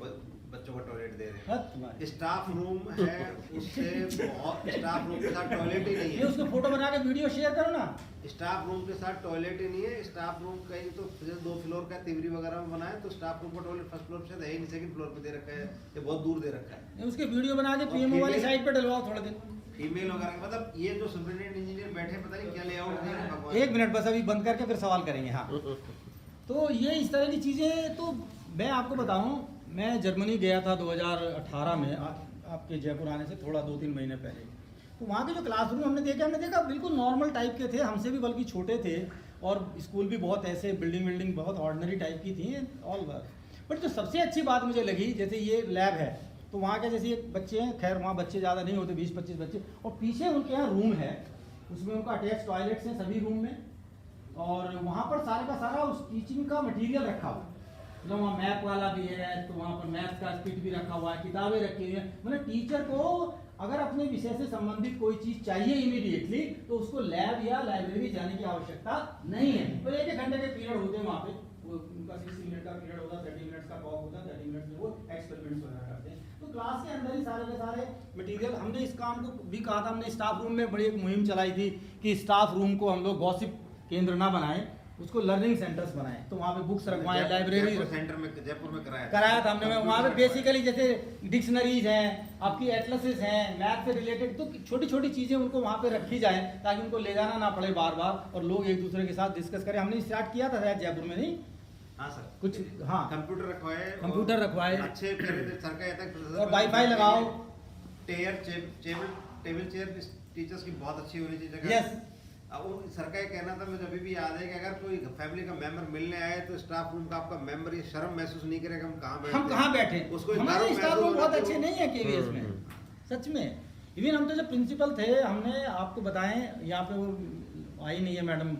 बच्चों का टॉयलेट दे रहे हद तुम्हारी। हैं। स्टाफ रूम है उससे बहुत, स्टाफ रूम के साथ टॉयलेट ही नहीं ये है। उसको फोटो बना के वीडियो शेयर करो ना। स्टाफ रूम के साथ टॉयलेट ही नहीं है। स्टाफ रूम कहीं तो जैसे 2 फ्लोर का तिवरी वगैरह में बना है, तो स्टाफ रूम का टॉयलेट फर्स्ट फ्लोर पे है ही नहीं, सेकंड फ्लोर पे दे रखा है, ये बहुत दूर दे रखा है। ये उसके वीडियो बना के पीएमओ वाली साइट पे डलवाओ थोड़े दिन। ईमेल वगैरह मतलब ये जो सुपरिटेंडेंट इंजीनियर बैठे पता नहीं क्या लेआउट दे रहे हैं भगवान। एक मिनट बस अभी बंद करके फिर सवाल करेंगे। हाँ, तो ये इस तरह की चीज़ें, तो मैं आपको बताऊं, मैं जर्मनी गया था 2018 में, आपके जयपुर आने से थोड़ा 2-3 महीने पहले। तो वहाँ के जो क्लासरूम हमने देखा बिल्कुल नॉर्मल टाइप के थे, हमसे भी बल्कि छोटे थे, और स्कूल भी बहुत ऐसे बिल्डिंग बहुत ऑर्डिनरी टाइप की थी ऑल वर्क। बट जो सबसे अच्छी बात मुझे लगी, जैसे ये लैब है, तो वहाँ के जैसे एक बच्चे हैं, खैर वहाँ बच्चे ज़्यादा नहीं होते, 20-25 बच्चे, और पीछे उनके यहाँ रूम है, उसमें उनका अटैच टॉयलेट्स हैं सभी रूम में, और वहाँ पर सारे का सारा उस टीचिंग का मटेरियल रखा हुआ है। तो वहाँ मैप वाला भी है, तो वहाँ पर मैथ्स का स्किट भी रखा हुआ है, किताबें रखी हुई हैं। मतलब टीचर को अगर अपने विषय से संबंधित कोई चीज़ चाहिए इमीडिएटली, तो उसको लैब या लाइब्रेरी जाने की आवश्यकता नहीं है। तो 1-1 घंटे के पीरियड होते हैं वहाँ पे, वो उनका 60 मिनट का पीरियड होता है, 30 मिनट्स का टॉक होता है, 30 मिनट्स में वो एक्सपेरिमेंट्स वगैरह करते हैं। तो क्लास के अंदर ही सारे के सारे मटेरियल, हमने इस काम को भी कहा था, हमने स्टाफ रूम में बड़ी एक मुहिम चलाई थी कि स्टाफ रूम को हम लोग गॉसिप केंद्र ना बनाएं, उसको लर्निंग सेंटर्स बनाएं। तो वहाँ पे बुक्स रखवाएं, लाइब्रेरी सेंटर में जयपुर में कराया था हमने। वहाँ पे बेसिकली जैसे डिक्शनरीज हैं, आपकी एटलसेस हैं, मैथ से रिलेटेड, तो छोटी छोटी चीज़ें उनको वहाँ पे रखी जाए, ताकि उनको ले जाना ना पड़े बार बार, और लोग एक दूसरे के साथ डिस्कस करें। हमने स्टार्ट किया था शायद जयपुर में, नहीं? हाँ सर, कुछ, हाँ, कंप्यूटर रखवाए, अच्छे सर का और वाईफाई लगाओ। टेबल चेयर टीचर्स की बहुत अच्छी होनी चाहिए। यस, अब सर का ये कहना था, मुझे अभी भी याद है कि अगर कोई फैमिली का मेंबर मिलने आए तो स्टाफ रूम का आपका मेंबर ये शर्म महसूस नहीं करेगा हम कहाँ बैठे, उसको हमारे स्टाफ रूम बहुत अच्छे नहीं है केवीएस में, सच में। इवन हम तो जब प्रिंसिपल थे, हमने आपको बताएं, यहाँ पे वो आई नहीं है मैडम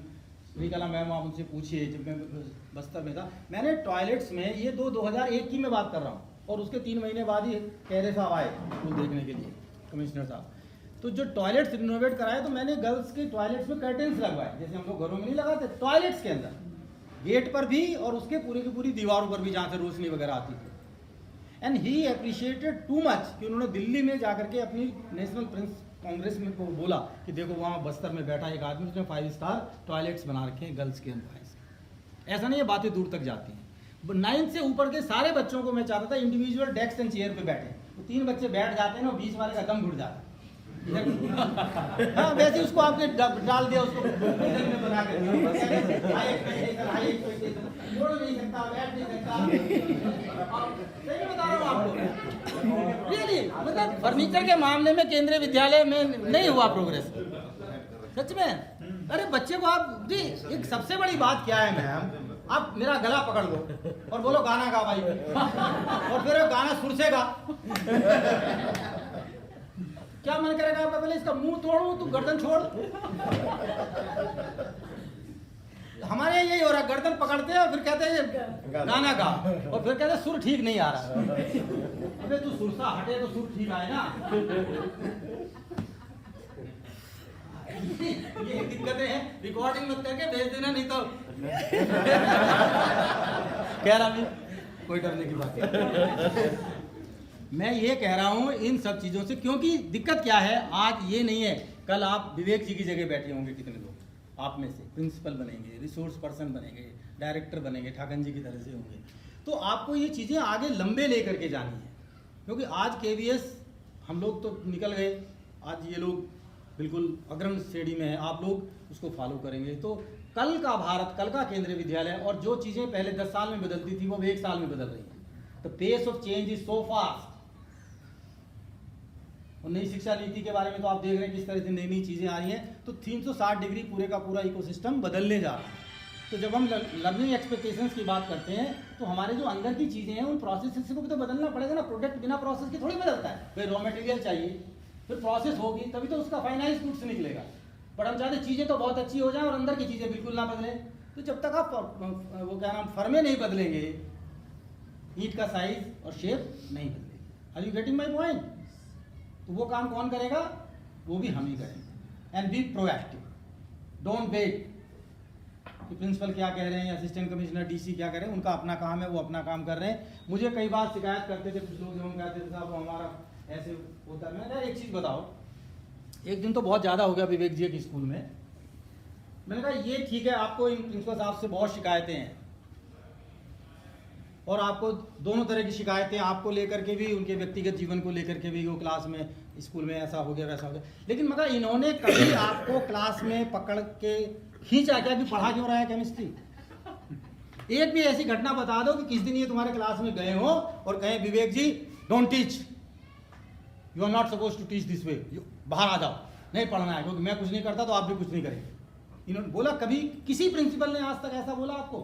श्रीकला मैम, आप उनसे पूछिए, जब मैं बस्तर में था, मैंने टॉयलेट्स में, ये 2001 की मैं बात कर रहा हूँ, और उसके 3 महीने बाद ही कैरे साहब आए स्कूल देखने के लिए, कमिश्नर साहब। तो जो टॉयलेट्स रिनोवेट कराए, तो मैंने गर्ल्स के टॉयलेट्स में कर्टेन्स लगवाए, जैसे हम लोग घरों में नहीं लगाते, टॉयलेट्स के अंदर, गेट पर भी और उसके पूरी की पूरी दीवारों पर भी, जहाँ से रोशनी वगैरह आती थी। And he appreciated too much कि उन्होंने दिल्ली में जाकर के अपनी नेशनल प्रेस कांग्रेस में को बोला कि देखो वहाँ बस्तर में बैठा एक आदमी, उसने 5 स्टार टॉयलेट्स बना रखे हैं गर्ल्स के एंड बॉयज़ के। ऐसा नहीं है, बातें दूर तक जाती हैं। 9 से ऊपर के सारे बच्चों को मैं चाहता था इंडिविजुअल डेस्क एंड चेयर पे बैठे, तो 3 बच्चे बैठ जाते हैं ना, बीच वाले का दम घुट जाता है। हाँ, वैसे उसको आपने डाल दिया, उसको बना के छोड़ नहीं सकता, बैठ नहीं सकता। सही बता रहा हूँ आपको, रियली, मतलब फर्नीचर के मामले में केंद्रीय विद्यालय में नहीं हुआ प्रोग्रेस, सच में। अरे बच्चे को आप जी, एक सबसे बड़ी बात क्या है मैम, आप मेरा गला पकड़ लो और बोलो गाना गा भाई, और फिर गाना सुर से गा, क्या मन करेगा आपका? पहले इसका मुंह तोड़ूं, तू गर्दन छोड़। हमारे यही हो रहा, गर्दन पकड़ते हैं और फिर कहते हैं गाना गा, और फिर कहते हैं सुर ठीक नहीं आ रहा। अबे तू सुरसा हटे तो सुर ठीक आए ना। ये दिक्कतें हैं, रिकॉर्डिंग मत करके भेज देना, नहीं तो कह रहा भी कोई डरने की बात नहीं। मैं ये कह रहा हूँ इन सब चीज़ों से, क्योंकि दिक्कत क्या है, आज ये नहीं है, कल आप विवेक जी की जगह बैठे होंगे, कितने लोग आप में से प्रिंसिपल बनेंगे, रिसोर्स पर्सन बनेंगे, डायरेक्टर बनेंगे, ठाकन जी की तरह से होंगे। तो आपको ये चीज़ें आगे लंबे ले करके जानी है, क्योंकि आज केवीएस हम लोग तो निकल गए, आज ये लोग बिल्कुल अग्रणी श्रेणी में है, आप लोग उसको फॉलो करेंगे तो कल का भारत, कल का केंद्रीय विद्यालय, और जो चीज़ें पहले 10 साल में बदलती थी वो 1 साल में बदल रही हैं। The pace of change is so fast. और नई शिक्षा नीति के बारे में तो आप देख रहे हैं किस तरह से नई नई चीज़ें आ रही हैं, तो 360 डिग्री पूरे का पूरा इकोसिस्टम बदलने जा रहा है। तो जब हम लर्निंग एक्सपेक्टेशंस की बात करते हैं, तो हमारे जो अंदर की चीज़ें हैं उन प्रोसेस को भी तो बदलना पड़ेगा ना। प्रोडक्ट बिना प्रोसेस के थोड़ी बदलता है, भाई रॉ मटेरियल चाहिए, फिर प्रोसेस होगी तभी तो उसका फाइनल गुड्स निकलेगा। बट हम चाहते चीज़ें तो बहुत अच्छी हो जाए और अंदर की चीज़ें बिल्कुल ना बदलें। तो जब तक आप वो क्या नाम फर्में नहीं बदलेंगे, ईंट का साइज और शेप नहीं बदलेगी। Are you getting my point? तो वो काम कौन करेगा? वो भी हम ही करेंगे। And be proactive. Don't wait कि प्रिंसिपल क्या कह रहे हैं, असिस्टेंट कमिश्नर, डीसी क्या कह रहे हैं. उनका अपना काम है, वो अपना काम कर रहे हैं. मुझे कई बार शिकायत करते थे कुछ लोग, जो हम कहते थे साहब हमारा ऐसे होता है. मैंने कहा एक चीज़ बताओ, एक दिन तो बहुत ज़्यादा हो गया विवेक जी के स्कूल में. मैंने कहा ये ठीक है, आपको इन प्रिंसिपल साहब से बहुत शिकायतें हैं और आपको दोनों तरह की शिकायतें, आपको लेकर के भी, उनके व्यक्तिगत जीवन को लेकर के भी, वो क्लास में स्कूल में ऐसा हो गया वैसा हो गया. लेकिन मगर इन्होंने कभी आपको क्लास में पकड़ के खींचा क्या कि पढ़ा क्यों रहा है केमिस्ट्री? एक भी ऐसी घटना बता दो कि किस दिन ये तुम्हारे क्लास में गए हो और कहें Vivek ji don't teach, you are not suppose to teach this way, बाहर आ जाओ, नहीं पढ़ना है, क्योंकि मैं कुछ नहीं करता तो आप भी कुछ नहीं करेंगे. इन्होंने बोला कभी? किसी प्रिंसिपल ने आज तक ऐसा बोला आपको?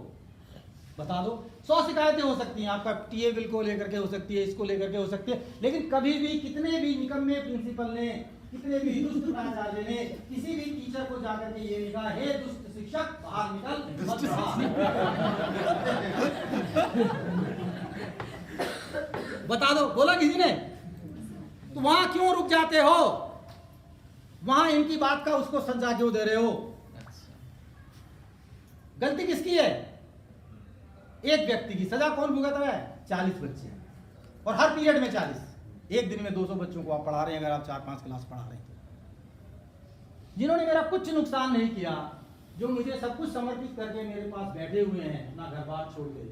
बता दो. 100 शिकायतें हो सकती हैं, आपका टीए बिल को लेकर के हो सकती है, इसको लेकर के हो सकती है, लेकिन कभी भी कितने भी निकम्मे प्रिंसिपल ने, कितने भी दुष्ट प्राचार्य ने किसी भी टीचर को जाकर के ये लिखा, हे दुष्ट शिक्षक बाहर निकल मत पढ़ा. बता दो, बोला किसी ने? तो वहां क्यों रुक जाते हो? वहां इनकी बात का उसको सजा क्यों दे रहे हो? गलती किसकी है? एक व्यक्ति की. सजा कौन भुगत रहा है? 40 बच्चे, और हर पीरियड में 40. एक दिन में 200 बच्चों को आप पढ़ा रहे हैं, अगर आप 4-5 क्लास पढ़ा रहे हैं. जिन्होंने मेरा कुछ नुकसान नहीं किया, जो मुझे सब कुछ समर्पित करके मेरे पास बैठे हुए हैं अपना घर बार छोड़ के,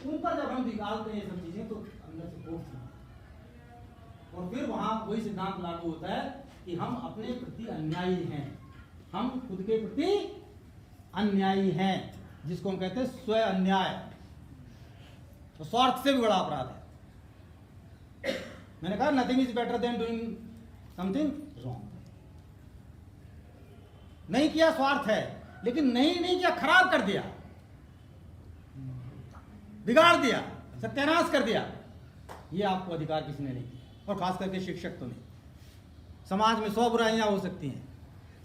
उन पर जब हम निकालते हैं सब चीजें तो अंदर से खौफ था. और फिर वहां वही सिद्धांत लागू होता है कि हम अपने प्रति अन्यायी हैं, हम खुद के प्रति अन्यायी हैं, जिसको हम कहते हैं स्व अन्याय. तो स्वार्थ से भी बड़ा अपराध है. मैंने कहा nothing is better than doing something wrong. नहीं किया स्वार्थ है, लेकिन नहीं किया, खराब कर दिया, बिगाड़ दिया, सत्यानाश कर दिया, ये आपको अधिकार किसी ने नहीं दिया, और खास करके शिक्षक तो नहीं. समाज में 100 बुराइयां हो सकती हैं,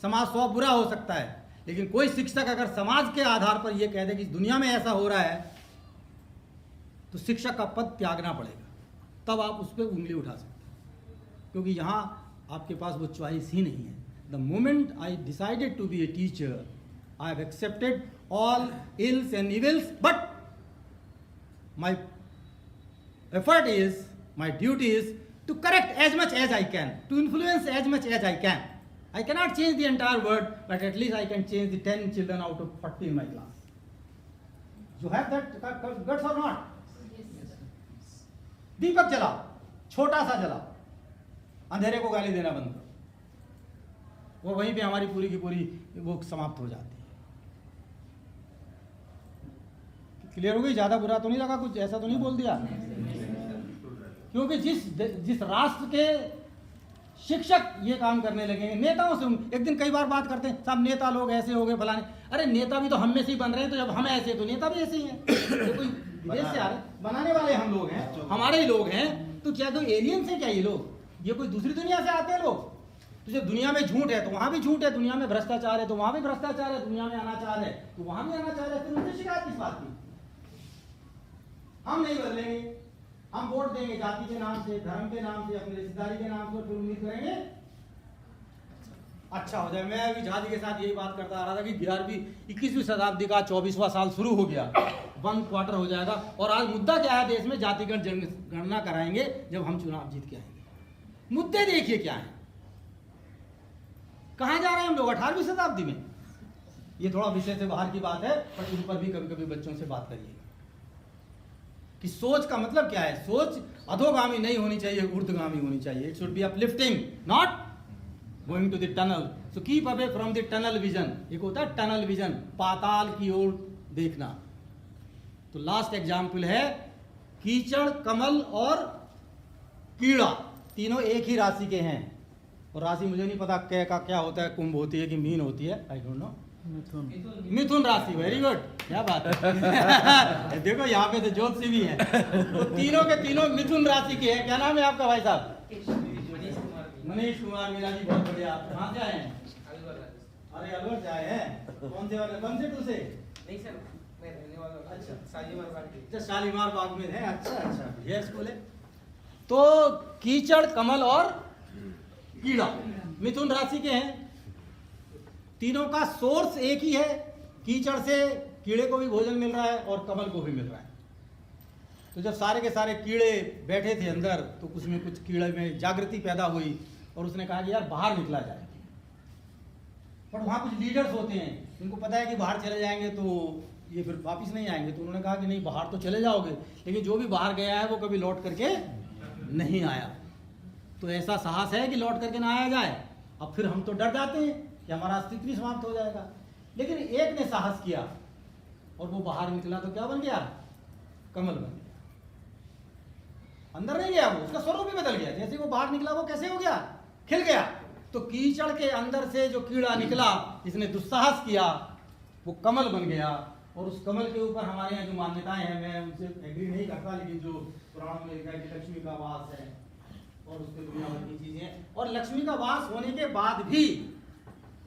समाज 100 बुरा हो सकता है, लेकिन कोई शिक्षक अगर समाज के आधार पर यह कह दे कि दुनिया में ऐसा हो रहा है, तो शिक्षक का पद त्यागना पड़ेगा, तब आप उस पर उंगली उठा सकते हैं. क्योंकि यहाँ आपके पास वो चॉइस ही नहीं है. The moment I decided to be a teacher, I have accepted all ills and evils, but my effort is, my duty is to correct as much as I can, to influence as much as I can. I cannot change the entire world, but at least I can change the 10 children out of 40 in my class. You have that guts or not? Yes. दीपक जलाओ, छोटा सा जलाओ, अंधेरे को गाली देना बंद करो, वो वहीं पे हमारी पूरी की पूरी वो समाप्त हो जाती है. क्लियर हो गई? ज्यादा बुरा तो नहीं लगा? कुछ ऐसा तो नहीं बोल दिया? क्योंकि जिस राष्ट्र के शिक्षक ये काम करने लगे हैं, नेताओं से एक दिन कई बार बात करते हैं, सब नेता लोग ऐसे हो गए फलाने. अरे नेता भी तो हम में से ही बन रहे हैं, तो जब हम ऐसे तो नेता भी ऐसे ही हैं. तो कोई विदेश से आ रहे, बनाने वाले हम लोग हैं, हमारे ही लोग हैं, तो क्या कोई एलियंस है क्या ये लोग? ये कोई दूसरी दुनिया से आते हैं लोग? तो जब दुनिया में झूठ है तो वहां भी झूठ है, दुनिया में भ्रष्टाचार है तो वहां भी भ्रष्टाचार है, दुनिया में अनाचार है तो वहां भी अनाचार है. फिर उनसे शिकायत किस बात की? हम नहीं बदलेंगे, हम वोट देंगे जाति के नाम से, धर्म के नाम से, अपनी रिश्तेदारी के नाम से, फिर उम्मीद करेंगे अच्छा हो जाए. मैं अभी झाजी के साथ यही बात करता आ रहा था कि बिहार भी 21वीं शताब्दी का 24वां साल शुरू हो गया, 1 क्वार्टर हो जाएगा, और आज मुद्दा क्या है देश में? जातिगत जनगणना कराएंगे जब हम चुनाव जीत के आएंगे. मुद्दे देखिए क्या है, कहां जा रहे हैं हम लोग 18वीं शताब्दी में. ये थोड़ा विषय से बाहर की बात है, पर इन पर भी कभी कभी बच्चों से बात करिए कि सोच का मतलब क्या है. सोच अधोगामी नहीं होनी चाहिए, ऊर्ध्वगामी होनी चाहिए. It should be uplifting, not going to the tunnel. So keep away from the tunnel vision. एक होता है टनल विजन, पाताल की ओर देखना. तो लास्ट एग्जाम्पल है कीचड़, कमल और कीड़ा, तीनों एक ही राशि के हैं. और राशि मुझे नहीं पता क्या का क्या होता है, कुंभ होती है कि मीन होती है, आई डोंट नो. मिथुन राशि. वेरी गुड, क्या बात है. देखो यहाँ पे तो ज्योतिषी भी है. तो तीनों के तीनों मिथुन राशि के हैं. क्या नाम है आपका भाई साहब? मनीष कुमार मीना जी. बहुत बढ़िया. आप कहाँ से आए हैं? अरे अलवर से आए हैं. कौन से वाले, कौन से टू से? नहीं सर, मैं रहने वाला हूं। अच्छा, शालीमार बाग में। अच्छा, शालीमार बाग में है. अच्छा अच्छा, बढ़िया स्कूल है. तो कीचड़, कमल और कीड़ा मिथुन राशि के हैं. तीनों का सोर्स एक ही है। कीचड़ से कीड़े को भी भोजन मिल रहा है और कमल को भी मिल रहा है। तो जब सारे के सारे कीड़े बैठे थे अंदर, तो उसमें कुछ कीड़े में जागृति पैदा हुई और उसने कहा कि यार बाहर निकला जाए। पर वहाँ कुछ लीडर्स होते हैं, उनको पता है कि बाहर चले जाएंगे तो ये फिर वापस नहीं आएंगे। तो उन्होंने कहा कि नहीं, बाहर तो चले जाओगे, लेकिन जो भी बाहर गया है वो कभी लौट करके नहीं आया। तो ऐसा साहस है कि लौट करके ना आया जाए। अब फिर हम तो डर जाते हैं कि हमारा अस्तित्व ही समाप्त हो जाएगा। लेकिन एक ने साहस किया और वो बाहर निकला, तो क्या बन गया? कमल बन गया। अंदर नहीं गया वो, उसका स्वरूप ही बदल गया। जैसे वो बाहर निकला वो कैसे हो गया? खिल गया। तो कीचड़ के अंदर से जो कीड़ा निकला, जिसने दुस्साहस किया, वो कमल बन गया। और उस कमल के ऊपर हमारे यहाँ जो मान्यताएं हैं, मैं उनसे एग्री नहीं करता, लेकिन जो पुराणों में लिखा है कि लक्ष्मी का वास है और उसके दुनिया भर की चीजें। और लक्ष्मी का वास होने के बाद भी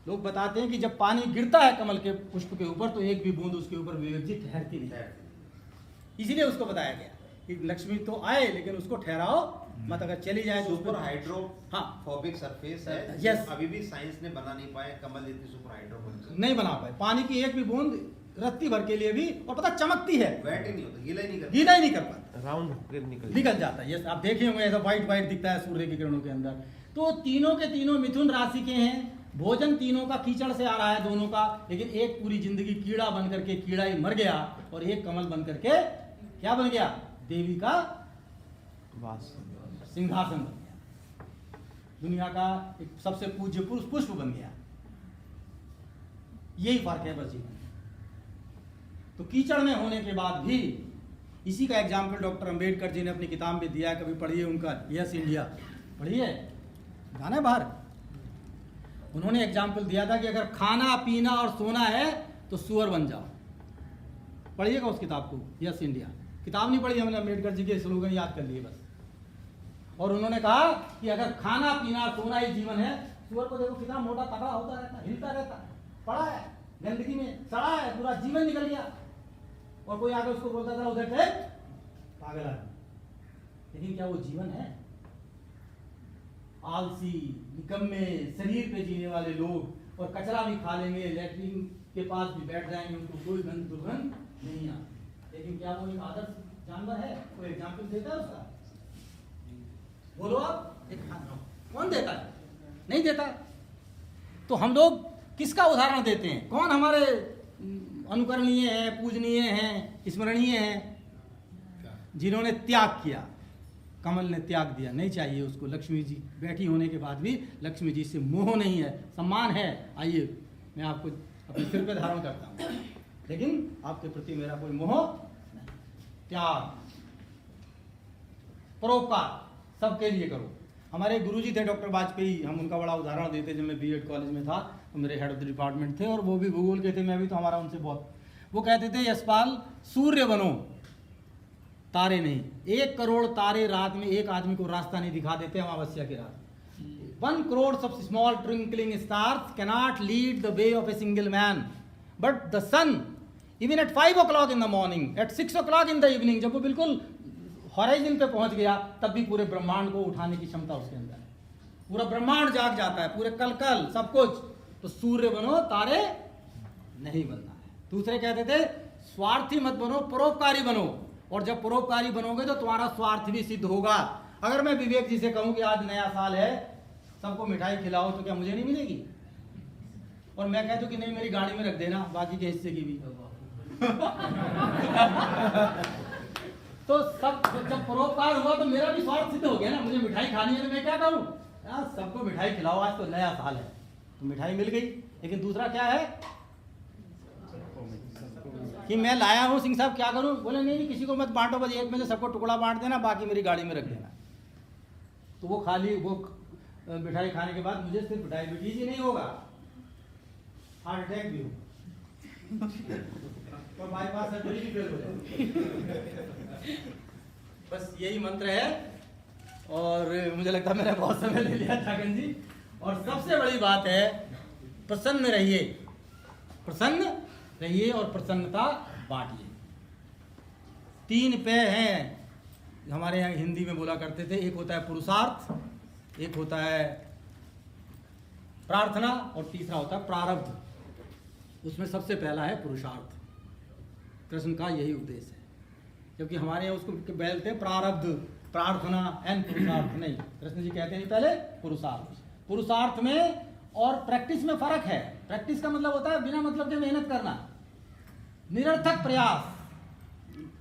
लोग बताते हैं कि जब पानी गिरता है कमल के पुष्प के ऊपर, तो एक भी बूंद उसके ऊपर विवेक जी ठहरती नहीं। इसीलिए उसको बताया गया कि लक्ष्मी तो आए, लेकिन उसको ठहराओ मत। अगर चली जाए तो सुपर हाइड्रोफोबिक सरफेस है। Yes. अभी भी साइंस ने बना नहीं पाया कमल जितनी सुपर हाइड्रोफोबिक। नहीं बना पाए। पानी की एक भी बूंद रत्ती भर के लिए भी, और पता चमकती है, वेट ही नहीं होता, गीला ही नहीं करता। गीला ही नहीं कर पाता, राउंड होकर निकल जाता है। यस, आप देखे होंगे ऐसा व्हाइट व्हाइट दिखता है सूर्य की किरणों के अंदर। तो तीनों के तीनों मिथुन राशि के हैं। भोजन तीनों का कीचड़ से आ रहा है, दोनों का। लेकिन एक पूरी जिंदगी कीड़ा बन करके कीड़ा ही मर गया, और एक कमल बन करके क्या बन गया? देवी का वास। सिंहासन बन गया, दुनिया का एक सबसे पूज्य पुरुष पुष्प बन गया। यही फर्क है बस जीवन में। तो कीचड़ में होने के बाद भी, इसी का एग्जाम्पल डॉक्टर अंबेडकर जी ने अपनी किताब में दिया है, कभी पढ़िए उनका यस इंडिया, पढ़िए, गाना बाहर। उन्होंने एग्जाम्पल दिया था कि अगर खाना पीना और सोना है तो सुअर बन जाओ। पढ़िएगा उस किताब को, यस इंडिया। किताब नहीं पढ़ी हमने, अम्बेडकर जी के स्लोगन याद कर लिए बस। और उन्होंने कहा कि अगर खाना पीना सोना ही जीवन है, सुअर को देखो कितना मोटा तगड़ा होता रहता, हिलता रहता, पड़ा है गंदगी में, सड़ा है, पूरा जीवन निकल गया। और कोई आगे उसको बोलता था उधर से पागल आदमी। लेकिन क्या वो जीवन है? आलसी, निकम्मे, शरीर पे जीने वाले लोग, और कचरा भी खा लेंगे, लैट्रिन के पास भी बैठ जाएंगे, उनको कोई गंध दुर्गंध नहीं आता। लेकिन क्या वो एक आदर्श जानवर है? कोई एग्जाम्पल देता है उसका? बोलो आप, एक हाथ कौन देता है? नहीं देता। तो हम लोग किसका उदाहरण देते हैं? कौन हमारे अनुकरणीय है, पूजनीय हैं, स्मरणीय हैं? जिन्होंने त्याग किया। कमल ने त्याग दिया, नहीं चाहिए उसको। लक्ष्मी जी बैठी होने के बाद भी लक्ष्मी जी से मोह नहीं है, सम्मान है। आइए, मैं आपको अपने सिर पे धारण करता हूँ, लेकिन आपके प्रति मेरा कोई मोह नहीं। त्याग, परोपकार सबके लिए करो। हमारे गुरुजी थे डॉक्टर वाजपेयी, हम उनका बड़ा उदाहरण देते। जब मैं बीएड कॉलेज में था तो मेरे हेड ऑफ द डिपार्टमेंट थे, और वो भी भूगोल के थे, मैं भी, तो हमारा उनसे बहुत। वो कहते थे, यशपाल सूर्य बनो, तारे नहीं। 1 करोड़ तारे रात में एक आदमी को रास्ता नहीं दिखा देते अमावस्या की रात। 1 crore of small twinkling stars cannot lead the way of a single man, but the sun, even at 5 o'clock in the morning, at 6 o'clock in the evening, जब वो बिल्कुल हॉराइजन पे पहुंच गया, तब भी पूरे ब्रह्मांड को उठाने की क्षमता उसके अंदर है। पूरा ब्रह्मांड जाग जाता है, पूरे कल सब कुछ। तो सूर्य बनो, तारे नहीं बनना है। दूसरे कहते थे, स्वार्थी मत बनो, परोपकारी बनो। और जब परोपकारी बनोगे तो तुम्हारा स्वार्थ भी सिद्ध होगा। अगर मैं विवेक जी से कहूं कि आज नया साल है, सबको मिठाई खिलाओ, तो क्या मुझे नहीं मिलेगी? और मैं कहता हूं कि नहीं, मेरी गाड़ी में रख देना बाकी के हिस्से की भी। तो सब जब परोपकार हुआ तो मेरा भी स्वार्थ सिद्ध हो गया ना। मुझे मिठाई खानी है तो मैं क्या करूं? यार सबको मिठाई खिलाओ, आज तो नया साल है, तो मिठाई मिल गई। लेकिन दूसरा क्या है कि मैं लाया हूं, सिंह साहब क्या करूं? बोले नहीं, किसी को मत बांटो, बस एक में से सबको टुकड़ा बांट देना, बाकी मेरी गाड़ी में रख देना। तो वो खाली वो मिठाई खाने के बाद मुझे सिर्फ डायबिटीज ही नहीं होगा, हार्ट अटैक भी हो, तो बाईपास सर्जरी भी फेल हो जाएगी। बस यही मंत्र है। और मुझे लगता है मैंने बहुत समय ले लिया छागन जी। और सबसे बड़ी बात है, प्रसन्न रहिए, प्रसन्न रहिए और प्रसन्नता बांटिए। 3 पे हैं, हमारे यहाँ हिंदी में बोला करते थे। एक होता है पुरुषार्थ, एक होता है प्रार्थना, और तीसरा होता है प्रारब्ध। उसमें सबसे पहला है पुरुषार्थ। कृष्ण का यही उद्देश्य है, क्योंकि हमारे यहाँ उसको बोलते हैं प्रारब्ध, प्रार्थना एंड पुरुषार्थ। नहीं, कृष्ण जी कहते हैं पहले पुरुषार्थ। पुरुषार्थ में और प्रैक्टिस में फर्क है। प्रैक्टिस का मतलब होता है बिना मतलब के मेहनत करना, निरर्थक प्रयास।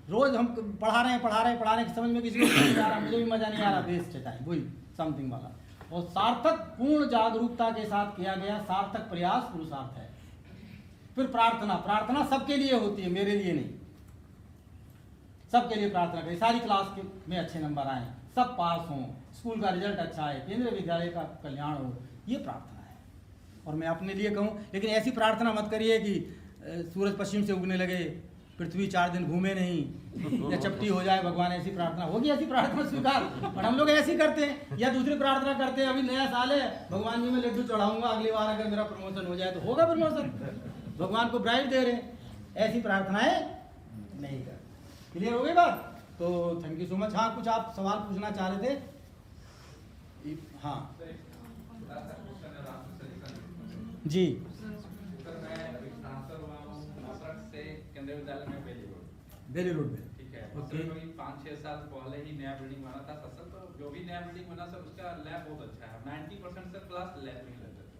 रोज हम पढ़ा रहे हैं, समझ में किसी को नहीं आ रहा, मुझे भी मजा नहीं आ रहा, वेस्ट है टाइम, वही समथिंग वाला। और सार्थक पूर्ण जागरूकता के साथ किया गया सार्थक प्रयास पुरुषार्थ है। फिर प्रार्थना, प्रार्थना सबके लिए होती है, मेरे लिए नहीं। सबके लिए प्रार्थना करें, सारी क्लास में अच्छे नंबर आए, सब पास हों, स्कूल का रिजल्ट अच्छा है, केंद्रीय विद्यालय का कल्याण हो, ये प्रार्थना है। और मैं अपने लिए कहूँ, लेकिन ऐसी प्रार्थना मत करिए कि सूरज पश्चिम से उगने लगे, पृथ्वी 4 दिन घूमे नहीं, या चपटी हो जाए भगवान, ऐसी प्रार्थना होगी? ऐसी प्रार्थना स्वीकार? और हम लोग ऐसी करते हैं। या दूसरी प्रार्थना करते हैं, अभी नया साल है, भगवान जी मैं लड्डू चढ़ाऊंगा, अगली बार अगर मेरा प्रमोशन हो जाए तो होगा प्रमोशन, भगवान को ब्राइड दे रहे हैं। ऐसी प्रार्थनाएं नहीं कर। क्लियर हो गई बात? तो थैंक यू सो मच। हाँ, कुछ आप सवाल पूछना चाह रहे थे? हाँ जी। केंद्रीय विद्यालय में बेली रोड में, ठीक है। ओके। 5-6 साल पहले ही नया बिल्डिंग बना था सर, तो जो भी नया बिल्डिंग बना सर उसका लैब बहुत अच्छा है। 90% सर क्लास लैब में लेते थे,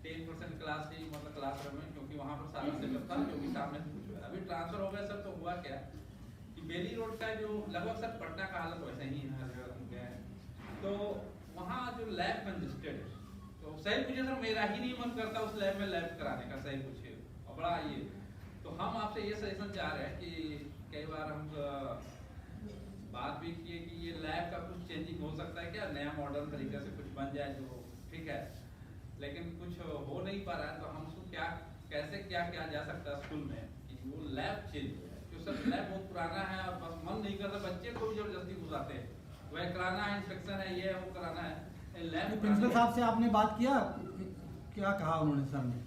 10% क्लास ही मतलब क्लासरूम में, क्योंकि वहाँ पर सारा सेटअप था जो कि सामने से कुछ हुआ। अभी ट्रांसफर हो गया सर, तो हुआ क्या कि बेली रोड का जो लगभग सर पटना का हालत वैसे ही है, हर जगह गए हैं, तो वहाँ जो लैब कंजेस्टेड है, तो सही पूछे सर, मेरा ही नहीं मन करता उस लैब में लैब कराने का, सही पूछे। और बड़ा ये, तो हम आपसे ये सजेशन चाह रहे हैं कि कई बार हम बात भी किए कि ये लैब का कुछ चेंजिंग हो सकता है क्या, नया मॉडर्न तरीके से कुछ बन जाए जो ठीक है, लेकिन कुछ हो नहीं पा रहा है। तो हम उसको क्या, कैसे क्या किया जा सकता है स्कूल में कि वो लैब चेंज हो जाए, क्योंकि सर लैब बहुत पुराना है और बस मन नहीं करता, बच्चे को भी जबरदस्ती घुसाते हैं, वह कराना है, इंस्पेक्शन है, ये वो कराना है। लैब प्रिंसिपल साहब से आपने बात किया, क्या कहा उन्होंने सर ने?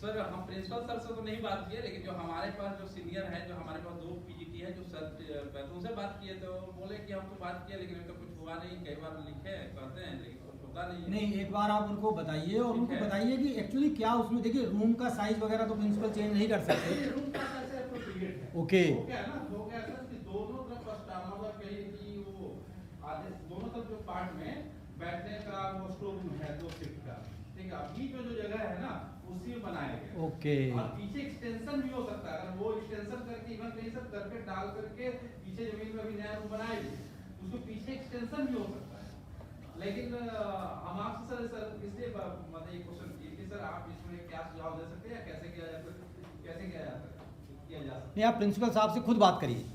सर हम प्रिंसिपल सर से तो नहीं बात किए, लेकिन जो हमारे पास जो सीनियर है, जो हमारे पास 2 पीजीटी है, जो सर उनसे बात किए, तो बोले कि हम तो बात किए लेकिन तो कुछ हुआ नहीं। कई बार लिखे कहते हैं लेकिन कुछ होता नहीं है। नहीं, एक बार आप उनको बताइए और उनको बताइए कि एक्चुअली क्या उसमें, देखिए रूम का साइज वगैरह तो प्रिंसिपल चेंज नहीं कर सकते। रूम का साइज एप्रोप्रिएट है। ओके। वो क्या है ना, हो गया सर कि दोनों तरफ मतलब कहीं कि वो आधे दोनों तरफ जो पार्ट में बैठने का वो स्टोर रूम है 2 शिफ्ट का, ठीक है। अभी जो जगह है ना उसी में बनाया गया। ओके। और पीछे एक्सटेंशन भी हो सकता है, अगर वो एक्सटेंशन करके इवन कहीं सब करके डाल करके पीछे जमीन में अभी नया रूम बनाएगी, उसको पीछे एक्सटेंशन भी हो सकता है। लेकिन हम आपसे सर इसलिए मतलब ये क्वेश्चन किए कि सर आप इसमें क्या सुझाव दे सकते हैं, या कैसे किया जा सकता है? नहीं, आप प्रिंसिपल साहब से खुद बात करिए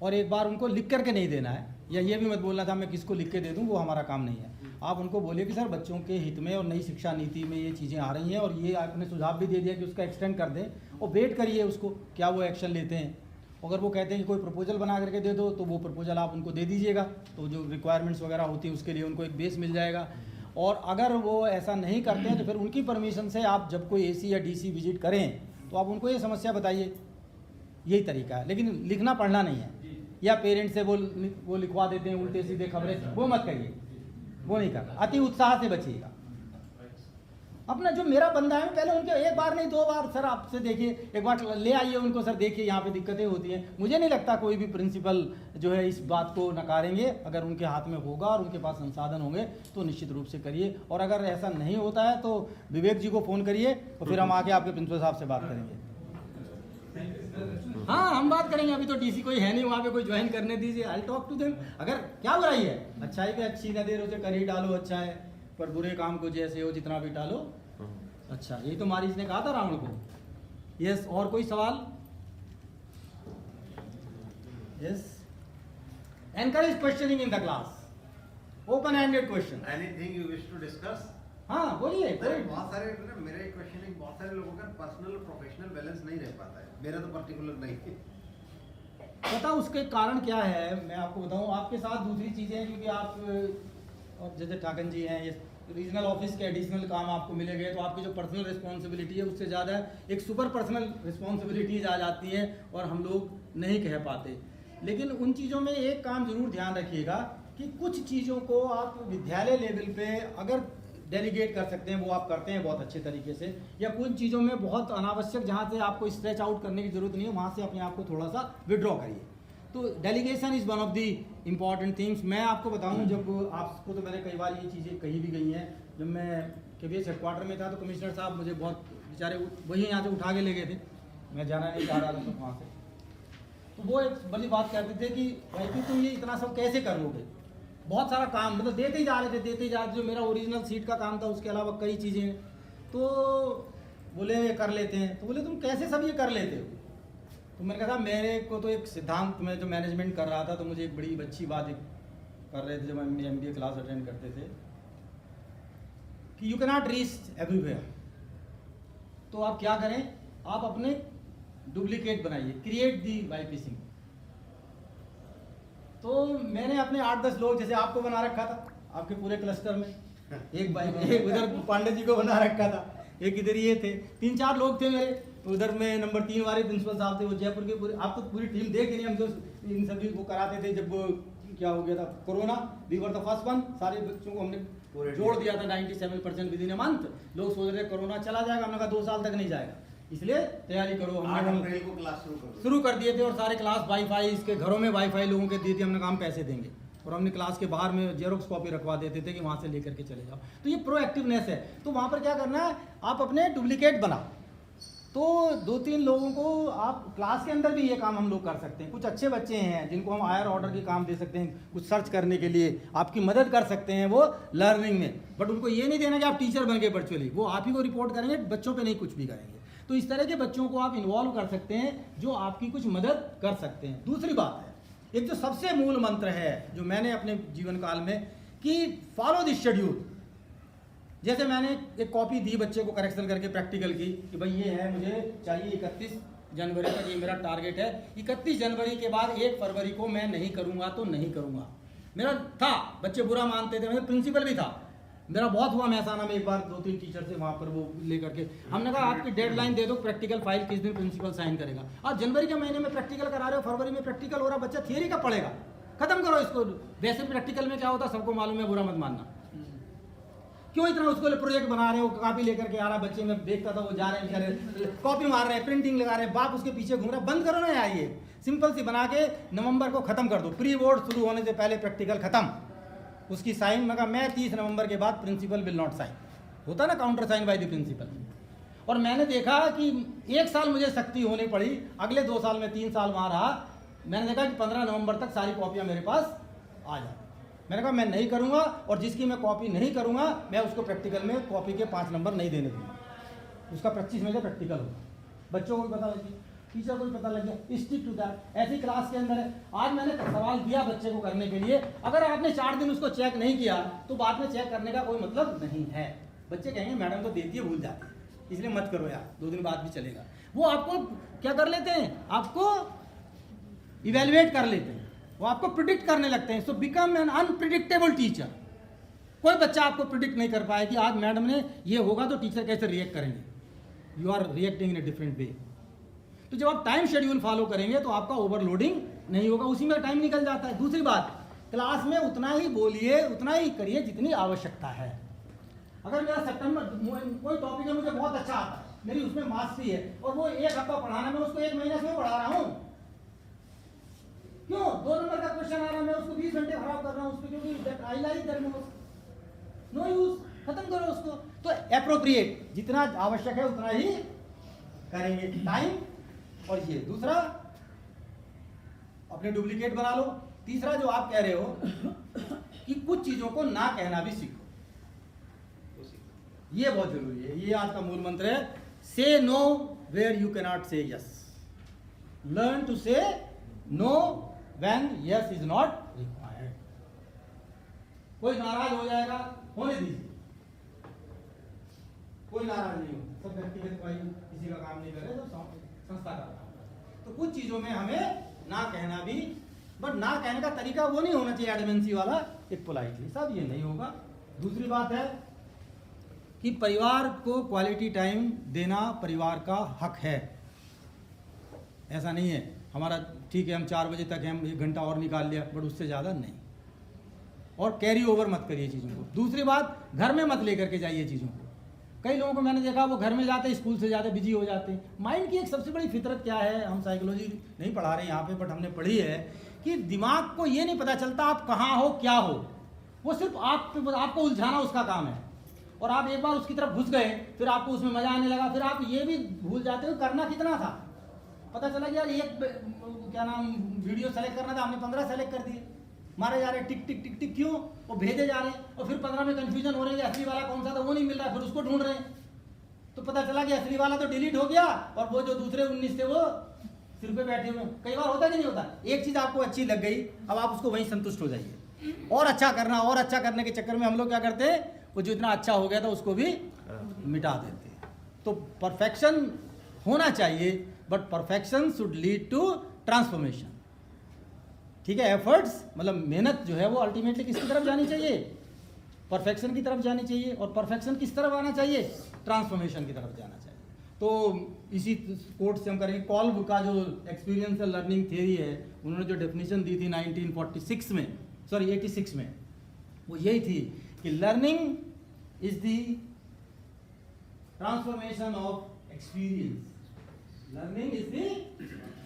और एक बार उनको लिख करके नहीं देना है, या ये भी मत बोलना था मैं किसको लिख के दे दूं, वो हमारा काम नहीं है। आप उनको बोलिए कि सर बच्चों के हित में और नई शिक्षा नीति में ये चीज़ें आ रही हैं, और ये आपने सुझाव भी दे दिया कि उसका एक्सटेंड कर दें, और वेट करिए उसको क्या वो एक्शन लेते हैं। अगर वो कहते हैं कि कोई प्रपोजल बना करके दे दो, तो वो प्रपोजल आप उनको दे दीजिएगा, तो जो रिक्वायरमेंट्स वगैरह होती हैं उसके लिए उनको एक बेस मिल जाएगा। और अगर वो ऐसा नहीं करते हैं तो फिर उनकी परमिशन से आप जब कोई एसी या डीसी विजिट करें तो आप उनको ये समस्या बताइए, यही तरीका है। लेकिन लिखना पढ़ना नहीं है, या पेरेंट्स से वो लिखवा देते हैं उल्टे सीधे खबरें, वो मत करिए, वो नहीं करना। अति उत्साह से बचिएगा। अपना जो मेरा बंदा है पहले उनके 1 बार नहीं 2 बार सर आपसे देखिए, एक बार ले आइए उनको, सर देखिए यहाँ पे दिक्कतें होती हैं। मुझे नहीं लगता कोई भी प्रिंसिपल जो है इस बात को नकारेंगे। अगर उनके हाथ में होगा और उनके पास संसाधन होंगे तो निश्चित रूप से करिए। और अगर ऐसा नहीं होता है तो विवेक जी को फ़ोन करिए और फिर हम आके आपके प्रिंसिपल साहब से बात करेंगे। हाँ, हम बात करेंगे। अभी तो डीसी कोई है नहीं वहाँ पे, कोई ज्वाइन करने दीजिए। I talk to them. अगर क्या बुराई है, अच्छाई पे अच्छी न देर उसे कर ही डालो, अच्छा है, पर बुरे काम को जैसे हो जितना भी टालो अच्छा। यही तो मारीच ने कहा था रावण को। यस, और कोई सवाल? Yes, encourage questioning in the class, open handed question. Anything you wish to discuss? हाँ बोलिए। बहुत सारे ना, मेरा एक क्वेश्चन है, बहुत सारे लोगों का पर्सनल प्रोफेशनल बैलेंस नहीं रह पाता है, मेरा तो पर्टिकुलर नहीं है। पता उसके कारण क्या है, मैं आपको बताऊं। आपके साथ दूसरी चीज़ें हैं, क्योंकि आप और जैसे ठाकन जी हैं, ये रीजनल ऑफिस के एडिशनल काम आपको मिले गए, तो आपकी जो पर्सनल रिस्पॉन्सिबिलिटी है उससे ज़्यादा एक सुपर पर्सनल रिस्पॉन्सिबिलिटीज आ जाती है और हम लोग नहीं कह पाते। लेकिन उन चीज़ों में एक काम जरूर ध्यान रखिएगा कि कुछ चीज़ों को आप विद्यालय लेवल पे अगर डेलीगेट कर सकते हैं, वो आप करते हैं बहुत अच्छे तरीके से, या कुछ चीज़ों में बहुत अनावश्यक जहाँ से आपको स्ट्रेच आउट करने की ज़रूरत नहीं है वहाँ से अपने आप को थोड़ा सा विड्रॉ करिए। तो delegation is one of the important things. मैं आपको बताऊँ, जब आपको तो मैंने कई बार ये चीज़ें कही भी गई हैं, जब मैं KBS हेडक्वार्टर में था तो कमिश्नर साहब मुझे बहुत बेचारे वही यहाँ से उठा के ले गए थे, मैं जाना नहीं चाह रहा था वहाँ से। तो वो एक बड़ी बात कहते थे कि भाई तुम ये इतना सब कैसे कर लोगे, बहुत सारा काम मतलब देते ही जा रहे थे, जो मेरा ओरिजिनल सीट का काम था उसके अलावा कई चीज़ें, तो बोले कर लेते हैं। तो बोले तुम कैसे सब ये कर लेते हो? तो मैंने कहा मेरे को तो एक सिद्धांत में जो मैनेजमेंट कर रहा था तो मुझे एक बड़ी अच्छी बात कर रहे थे जब हम MBA क्लास अटेंड करते थे कि you can not reach everywhere. तो आप क्या करें, आप अपने डुप्लीकेट बनाइए, क्रिएट दी बाईपीसिंग। तो मैंने अपने 8-10 लोग जैसे आपको बना रखा था आपके पूरे क्लस्टर में, एक उधर पांडे जी को बना रखा था, एक इधर ये थे, 3-4 लोग थे मेरे। तो उधर में नंबर 3 वाले प्रिंसिपल साहब थे, वो जयपुर के पूरे, आप तो पूरी टीम देख ही नहीं, हम तो इन सभी को कराते थे। जब क्या हो गया था corona, we were the first one, सारे बच्चों को हमने जोड़ दिया था 97% विद इन ए मंथ। लोग सोच रहे कोरोना चला जाएगा, हमने कहा 2 साल तक नहीं जाएगा, इसलिए तैयारी करो। 8 अप्रैल को क्लास शुरू कर दिए थे और सारे क्लास वाईफाई, इसके घरों में वाईफाई लोगों के दिए थे, हमने काम पैसे देंगे, और हमने क्लास के बाहर में जेरोक्स कॉपी रखवा देते थे कि वहाँ से लेकर के चले जाओ। तो ये प्रोएक्टिवनेस है। तो वहाँ पर क्या करना है, आप अपने डुप्लीकेट बनाओ। तो 2-3 लोगों को आप क्लास के अंदर भी ये काम हम लोग कर सकते हैं। कुछ अच्छे बच्चे हैं जिनको हम हायर ऑर्डर के काम दे सकते हैं, कुछ सर्च करने के लिए आपकी मदद कर सकते हैं वो लर्निंग में, बट उनको ये नहीं देना कि आप टीचर बन गए वर्चुअली, वो आप ही को रिपोर्ट करेंगे, बच्चों पे नहीं कुछ भी करेंगे। तो इस तरह के बच्चों को आप इन्वॉल्व कर सकते हैं जो आपकी कुछ मदद कर सकते हैं। दूसरी बात है, एक जो सबसे मूल मंत्र है जो मैंने अपने जीवन काल में, कि फॉलो द शेड्यूल। जैसे मैंने एक कॉपी दी बच्चे को करेक्शन करके प्रैक्टिकल की कि भाई ये है, मुझे चाहिए 31 जनवरी तक, ये मेरा टारगेट है। 31 जनवरी के बाद 1 फरवरी को मैं नहीं करूँगा तो नहीं करूँगा। मेरा था, बच्चे बुरा मानते थे, मेरा प्रिंसिपल भी था, मेरा बहुत हुआ महसाना में एक बार 2-3 टीचर से वहाँ पर वो लेकर के हमने कहा आपकी डेडलाइन दे दो, प्रैक्टिकल फाइल किस दिन प्रिंसिपल साइन करेगा। आज जनवरी के महीने में प्रैक्टिकल करा रहे हो, फरवरी में प्रैक्टिकल हो रहा, बच्चा थियरी का पढ़ेगा, खत्म करो इसको। वैसे प्रैक्टिकल में क्या होता सबको मालूम है, बुरा मत मानना। क्यों इतना उसको प्रोजेक्ट बना रहे हो, कॉपी लेकर के आ रहा, बच्चे में देखता था वो जा रहे हैं कॉपी मार रहे हैं, प्रिंटिंग लगा रहे हैं, बाप उसके पीछे घूम रहा है। बंद करो ना यार, ये सिंपल सी बना के नवंबर को खत्म कर दो, प्री बोर्ड शुरू होने से पहले प्रैक्टिकल खत्म, उसकी साइन। मैं 30 नवंबर के बाद प्रिंसिपल विल नॉट साइन, होता ना counter sign by the principal. और मैंने देखा कि 1 साल मुझे सख्ती होनी पड़ी, अगले 2 साल में 3 साल वहाँ रहा, मैंने देखा कि 15 नवंबर तक सारी कॉपियाँ मेरे पास आ जाती। मैंने कहा मैं नहीं करूँगा, और जिसकी मैं कॉपी नहीं करूँगा मैं उसको प्रैक्टिकल में कॉपी के 5 नंबर नहीं देने दूँगा, उसका 25 में से प्रैक्टिकल होगा। बच्चों को भी पता लग गया, टीचर को भी पता लग गया, स्टिक टू दैट। ऐसी क्लास के अंदर है। आज मैंने सवाल दिया बच्चे को करने के लिए, अगर आपने 4 दिन उसको चेक नहीं किया तो बाद में चेक करने का कोई मतलब नहीं है। बच्चे कहेंगे मैडम तो देती है, भूल जाती है, इसलिए मत करो यार, 2 दिन बाद भी चलेगा। वो आपको क्या कर लेते हैं, आपको इवेल्युएट कर लेते हैं, वो आपको प्रिडिक्ट करने लगते हैं। So become an unpredictable teacher. कोई बच्चा आपको प्रिडिक्ट नहीं कर पाए कि आज मैडम ने ये होगा तो टीचर कैसे रिएक्ट करेंगे। You are reacting in a different way. तो जब आप टाइम शेड्यूल फॉलो करेंगे तो आपका ओवरलोडिंग नहीं होगा, उसी में टाइम निकल जाता है। दूसरी बात, क्लास में उतना ही बोलिए, उतना ही करिए जितनी आवश्यकता है। अगर मेरा सितंबर कोई टॉपिक है मुझे बहुत अच्छा आता है, मेरी उसमें मास्टरी है, और वो 1 हफ्ता पढ़ाना, मैं उसको 1 महीने से पढ़ा रहा हूँ, क्यों 2 नंबर का क्वेश्चन आ रहा है, मैं उसको 20 घंटे खराब कर रहा हूँ उसको, क्योंकि I like that most, no use, खत्म करो उसको। तो एप्रोप्रिएट, जितना आवश्यक है उतना ही करेंगे टाइम। और ये दूसरा, अपने डुप्लीकेट बना लो। तीसरा जो आप कह रहे हो कि कुछ चीजों को ना कहना भी सीखो, ये बहुत जरूरी है। ये आज का मूल मंत्र है, say no where you can not say yes, learn to say no when yes is not required. कोई नाराज हो जाएगा, होने दीजिए, कोई नाराज नहीं हो, सब व्यक्तिगत कोई किसी का काम नहीं करे, तो संस्था का काम। तो कुछ चीजों में हमें ना कहना भी, बट ना कहने का तरीका वो नहीं होना चाहिए एडमेंसी वाला, एक पोलाइटली, सब ये नहीं होगा। दूसरी बात है कि परिवार को क्वालिटी टाइम देना परिवार का हक है। ऐसा नहीं है हमारा ठीक है हम 4 बजे तक हम 1 घंटा और निकाल लिया, बट उससे ज़्यादा नहीं। और कैरी ओवर मत करिए चीज़ों को। दूसरी बात, घर में मत लेकर के जाइए चीज़ों को। कई लोगों को मैंने देखा वो घर में जाते स्कूल से ज़्यादा बिजी हो जाते हैं। माइंड की एक सबसे बड़ी फितरत क्या है, हम साइकोलॉजी नहीं पढ़ा रहे यहाँ पे, बट हमने पढ़ी है कि दिमाग को ये नहीं पता चलता आप कहाँ हो क्या हो, वो सिर्फ आपको उलझाना उसका काम है। और आप एक बार उसकी तरफ घुस गए, फिर आपको उसमें मजा आने लगा, फिर आप ये भी भूल जाते हो करना कितना था। पता चला कि यार एक क्या नाम वीडियो सेलेक्ट करना था, हमने 15 सेलेक्ट कर दिए, मारे जा रहे हैं टिक टिक टिक टिक, क्यों? वो भेजे जा रहे हैं और फिर 15 में कंफ्यूजन हो रही है, असली वाला कौन सा था वो नहीं मिल रहा, फिर उसको ढूंढ रहे हैं। तो पता चला कि असली वाला तो डिलीट हो गया और वो जो दूसरे 19 थे वो सिर पे बैठे हुए। कई बार होता कि नहीं होता, एक चीज आपको अच्छी लग गई, अब आप उसको वहीं संतुष्ट हो जाइए, और अच्छा करना, और अच्छा करने के चक्कर में हम लोग क्या करते हैं, वो जो इतना अच्छा हो गया था उसको भी मिटा देते हैं। तो परफेक्शन होना चाहिए, but perfection should lead to transformation. ठीक है, एफर्ट्स मतलब मेहनत जो है वो अल्टीमेटली किसकी तरफ जानी चाहिए, परफेक्शन की तरफ जानी चाहिए। और परफेक्शन किस तरफ आना चाहिए, ट्रांसफॉर्मेशन की तरफ जाना चाहिए। तो इसी कोट से हम करेंगे, कॉल्ब का जो एक्सपीरियंशियल लर्निंग थियरी है, उन्होंने जो डेफिनेशन दी थी 1946 में, सॉरी 86 में, वो यही थी कि learning is the transformation of experience. Learning is the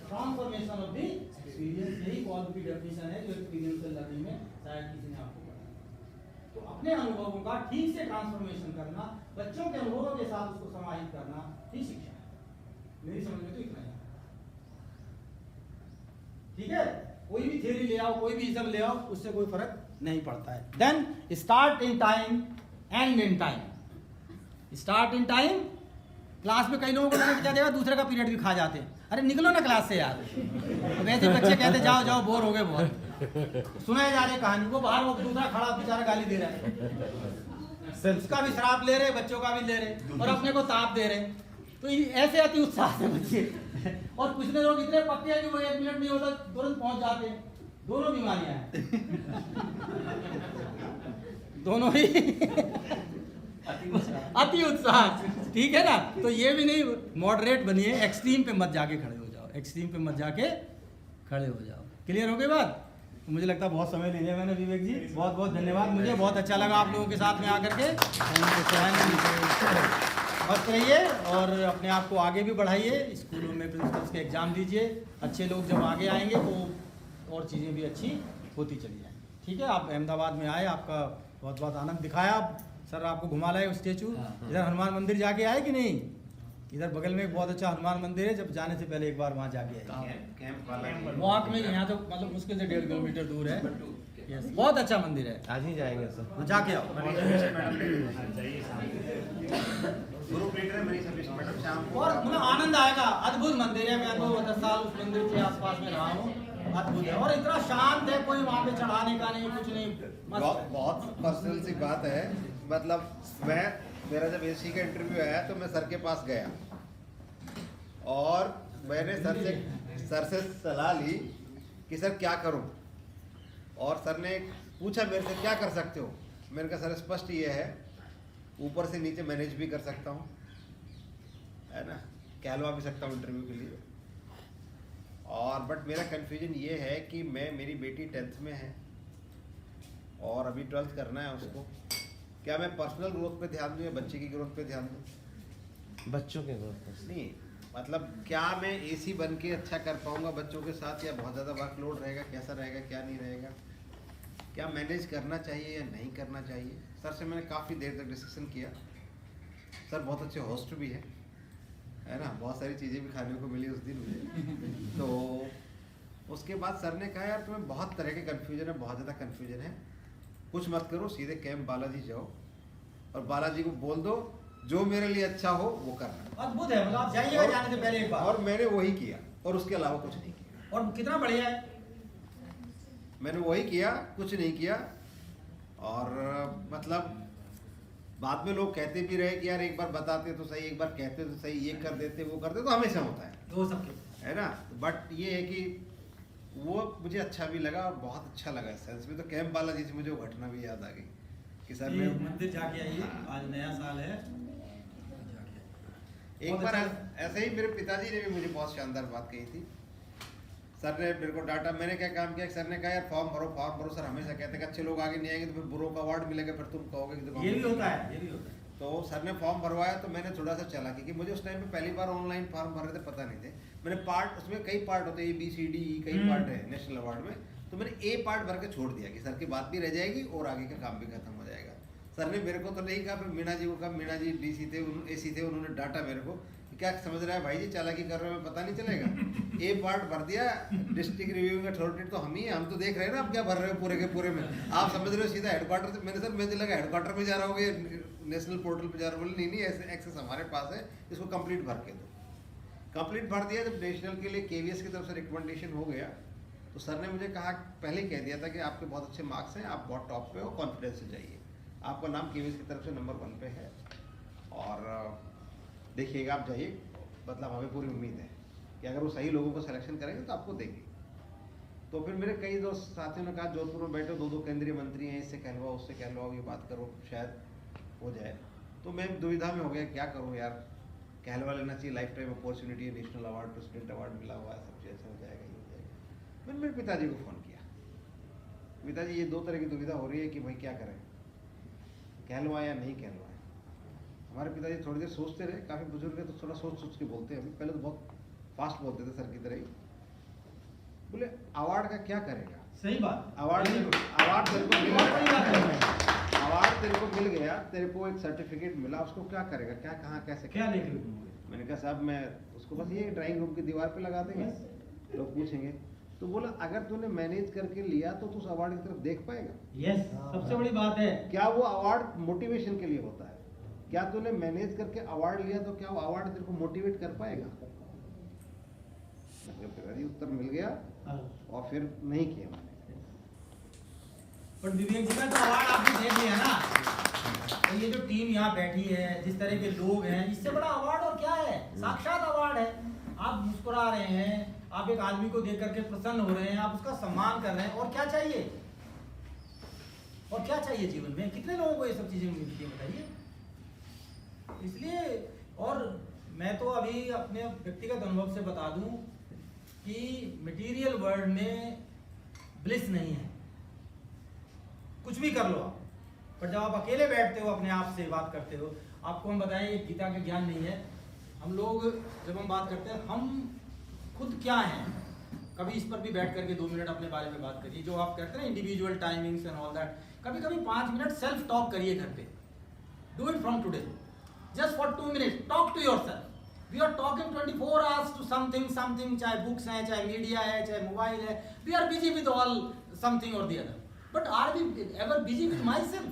transformation of the experience. यही कॉल्ब की डेफिनेशन है जो एक्सपीरियंशियल लर्निंग में शायद किसी ने आपको बताया। तो अपने अनुभवों का ठीक से ट्रांसफॉर्मेशन करना, बच्चों के अनुभवों के साथ उसको समाहित करना, ही शिक्षा है। मेरी समझ में तो इतना ही है। ठीक है, कोई भी थ्योरी ले आओ, कोई भी इज्म ले आओ, उससे कोई फर्क नहीं पड़ता है। Then start in time, end in time. Start in time, class में कई लोगों को मैंने क्या देखा, दूसरे का पीरियड भी खा जाते हैं। अरे निकलो ना क्लास से यार। वैसे बच्चे कहते जाओ जाओ, बोर हो गए बहुत, सुनाए जा रहे कहानी, वो बाहर वो दूसरा खड़ा बेचारा गाली दे रहा है, उसका भी शराब ले रहे, बच्चों का भी ले रहे, और अपने को ताप दे रहे। तो ऐसे अति उत्साह से बच्चे, और कुछ लोग इतने पक्के हैं कि वो 1 मिनट नहीं होता तुरंत पहुंच जाते हैं। दोनों बीमारियां हैं, दोनों ही अति उत्साह। ठीक है ना, तो ये भी नहीं, मॉडरेट बनिए, एक्सट्रीम पे मत जाके खड़े हो जाओ, एक्सट्रीम पे मत जाके खड़े हो जाओ। क्लियर हो गई बात? तो मुझे लगता है बहुत समय ले लिया मैंने विवेक जी, बहुत बहुत धन्यवाद। मुझे बहुत अच्छा लगा आप लोगों के साथ में आकर के। मस्त रहिए और अपने आप को आगे भी बढ़ाइए, स्कूलों में प्रिंसिपल्स के एग्जाम दीजिए। अच्छे लोग जब आगे आएंगे तो और चीज़ें भी अच्छी होती चली जाएंगी। ठीक है, आप अहमदाबाद में आए, आपका बहुत बहुत आनंद दिखाया। सर आपको घुमा लाए स्टेचू, इधर हनुमान मंदिर जाके आए कि नहीं? इधर बगल में एक बहुत अच्छा हनुमान मंदिर है, जब जाने से पहले एक बार वहाँ जाके आए। वॉक में यहाँ तो मतलब मुश्किल से 1.5 किलोमीटर दूर है। यस, बहुत अच्छा मंदिर है, आज ही जाएंगे सर, जाके आओ। ग्रुप लीडर है मेरी सर्विस मैडम, शाम को और मतलब आनंद आएगा। अद्भुत मंदिर है, मैं तो 10 साल उस मंदिर के आसपास में रहा हूँ। अद्भुत है और इतना शांत है, कोई वहाँ पे चढ़ाने का नहीं, कुछ नहीं, मस्त है। बहुत पर्सनल सी बात है। मतलब मेरा जब एसी का इंटरव्यू आया तो मैं सर के पास गया और मैंने सर से सलाह ली कि सर क्या करूं, और सर ने पूछा मेरे से क्या कर सकते हो। मैंने कहा सर स्पष्ट ये है, ऊपर से नीचे मैनेज भी कर सकता हूं, है ना, कहलवा भी सकता हूं इंटरव्यू के लिए। और बट मेरा कन्फ्यूजन ये है कि मेरी बेटी 10th में है और अभी 12th करना है उसको। क्या मैं पर्सनल ग्रोथ पे ध्यान दूं या बच्चे की ग्रोथ पे ध्यान दूं? बच्चों के ग्रोथ नहीं, मतलब क्या मैं एसी बन के अच्छा कर पाऊंगा बच्चों के साथ, या बहुत ज़्यादा वर्कलोड रहेगा, कैसा रहेगा क्या नहीं रहेगा, क्या मैनेज करना चाहिए या नहीं करना चाहिए। सर से मैंने काफ़ी देर तक डिस्कशन किया। सर बहुत अच्छे होस्ट भी है ना, बहुत सारी चीज़ें भी खाने को मिली उस दिन मुझे। तो उसके बाद सर ने कहा यार तुम्हें बहुत तरह के कन्फ्यूजन है, बहुत ज़्यादा कन्फ्यूजन है, कुछ मत करो, सीधे कैंप बालाजी जाओ और बालाजी को बोल दो जो मेरे लिए अच्छा हो वो करना। अद्भुत है, मतलब आप जाइएगा जाने से पहले एक बार। और मैंने वही किया और उसके अलावा कुछ नहीं किया। और कितना बढ़िया है, मैंने वही किया, कुछ नहीं किया। और मतलब बाद में लोग कहते भी रहे कि यार एक बार बताते तो सही, एक बार कहते तो सही, ये कर देते वो कर देते, तो हमेशा होता है, वो सबके है ना। बट ये है कि वो मुझे अच्छा भी लगा और बहुत अच्छा लगा इस सेंस में। तो कैंप बालाजी से मुझे वो घटना भी याद आ गई कि सर ये मैं मंदिर जाके आइए, आज नया साल है। एक बार ऐसे ही मेरे पिताजी ने भी मुझे बहुत शानदार बात कही थी सर ने मेरे को डांटा, मैंने क्या काम किया, सर ने कहा यार फॉर्म भरो। सर हमेशा कहते हैं कि अच्छे लोग आगे नहीं आएंगे तो फिर बुरों का अवार्ड मिलेगा, फिर तुम कहोगे कि तो ये भी होता है, ये भी होता है। तो सर ने फॉर्म भरवाया तो मैंने थोड़ा सा चला, क्योंकि मुझे उस टाइम पे पहली बार ऑनलाइन फॉर्म भर रहे थे, पता नहीं थे। मैंने पार्ट, उसमें कई पार्ट होते हैं, ABCD कई पार्ट है नेशनल अवार्ड में, तो मैंने A पार्ट भर के छोड़ दिया कि सर की बात भी रह जाएगी और आगे का काम भी खत्म हो जाएगा। सर ने मेरे को तो नहीं कहा, फिर मीना जी को कहा, मीना जी DC थे, AC थे, उन्होंने डांटा मेरे को, क्या समझ रहा है भाई जी, चालाकी कर रहे हो, पता नहीं चलेगा। A पार्ट भर दिया, डिस्ट्रिक्ट रिव्यूइंग अथॉरिटी तो हम ही हैं, हम तो देख रहे हैं ना आप क्या भर रहे हो पूरे के पूरे में, आप समझ रहे हो सीधा हेडक्वार्टर से। मैंने सर मुझे लगा हेडक्वार्टर में जा रहा होगे, नेशनल पोर्टल पे जा रहा, बोले नहीं ऐसे एक्सेस हमारे पास है, इसको कंप्लीट भर के दो। कंप्लीट भर दिया। जब नेशनल के लिए KVS की तरफ से रिकमेंडेशन हो गया तो सर ने मुझे कहा, पहले कह दिया था कि आपके बहुत अच्छे मार्क्स हैं, आप बहुत टॉप पे हो, कॉन्फिडेंस से जाइए, आपका नाम KVS की तरफ से नंबर 1 पे है और देखिएगा आप जाइए। मतलब हमें पूरी उम्मीद है कि अगर वो सही लोगों को सिलेक्शन करेंगे तो आपको देंगे। तो फिर मेरे कई दोस्त साथियों ने कहा, जोधपुर में बैठे 2 केंद्रीय मंत्री हैं, इससे कहलवाओ उससे कहलवाओ, ये बात करो शायद हो जाए। तो मैं दुविधा में हो गया, क्या करूँ यार, कहलवा लेना चाहिए, लाइफ टाइम अपॉर्चुनिटी है, नेशनल अवार्ड, प्रेसिडेंट अवार्ड मिला हुआ है, सब चीज़ हो जाएगा, ये हो जाएगा। मैंने मेरे पिताजी को फ़ोन किया, पिताजी ये 2 तरह की दुविधा हो रही है कि भाई क्या करें, कहलवा या नहीं कहलवा। हमारे पिताजी थोड़ी देर सोचते रहे, काफ़ी बुजुर्ग है तो थोड़ा सोच के बोलते हैं, अभी पहले तो बहुत फास्ट बोलते थे सर की तरह ही। बोले अवार्ड का क्या करेगा, सही बात, अवार्ड तेरे को मिल गया, अवार्ड तेरे को मिल गया, तेरे को एक सर्टिफिकेट मिला, उसको क्या करेगा, क्या कहाँ कैसे क्या लेके घूमोगे? मैंने कहा साहब मैं उसको बस ये ड्राइंग रूम की दीवार पे लगा देंगे, लोग पूछेंगे। तो बोला अगर तूने मैनेज करके लिया तो तू उस अवार्ड की तरफ देख पाएगा। यस, सबसे बड़ी बात है। क्या वो अवार्ड मोटिवेशन के लिए होता है? क्या तूने मैनेज करके अवार्ड लिया तो क्या वो अवार्ड तेरे को मोटिवेट कर पाएगा? उत्तर मिल गया और फिर नहीं किया मैंने। पर विवेक जी का तो अवार्ड आपने देख लिया ना, तो ये जो टीम यहाँ बैठी है, जिस तरह के लोग हैं, इससे बड़ा अवार्ड और क्या है? साक्षात अवार्ड है। आप मुस्कुरा रहे हैं, आप एक आदमी को देख करके प्रसन्न हो रहे हैं, आप उसका सम्मान कर रहे हैं, और क्या चाहिए? और क्या चाहिए जीवन में? कितने लोगों को ये सब चीजें मिलती है बताइए? इसलिए, और मैं तो अभी अपने व्यक्तिगत अनुभव से बता दूं कि मटेरियल वर्ल्ड में ब्लिस नहीं है, कुछ भी कर लो आप, पर जब आप अकेले बैठते हो अपने आप से बात करते हो, आपको हम बताएं ये गीता का ज्ञान नहीं है। हम लोग जब हम बात करते हैं, हम खुद क्या हैं, कभी इस पर भी बैठ करके 2 मिनट अपने बारे में बात करिए, जो आप कहते हैं ना individual timings and all that. कभी कभी 5 मिनट सेल्फ टॉक करिए घर पे, do it from today, just for 2 minutes, talk to yourself. We are talking 24 hours to something, चाहे बुक्स हैं, चाहे मीडिया है, चाहे मोबाइल है, we are busy with all something or the other. But are we ever busy with myself?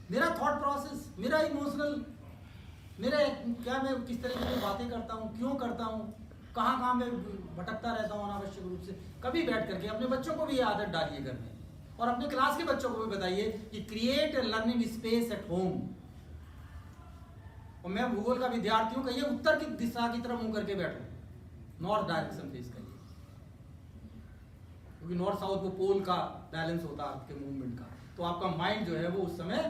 मेरा thought process, मेरा emotional, मेरा क्या, मैं किस तरह की बातें करता हूँ, क्यों करता हूँ, कहाँ मैं भटकता रहता हूँ अनावश्यक रूप से। कभी बैठ करके अपने बच्चों को भी ये आदत डालिए घर में, और अपने क्लास के बच्चों को भी बताइए कि create a learning space at home. और मैं भूगोल का विद्यार्थी हूं, कहिए उत्तर की दिशा की तरफ मुंह करके बैठो, नॉर्थ डायरेक्शन फेस करिए, क्योंकि नॉर्थ साउथ वो पोल का बैलेंस होता है आपके मूवमेंट का, तो आपका माइंड जो है वो उस समय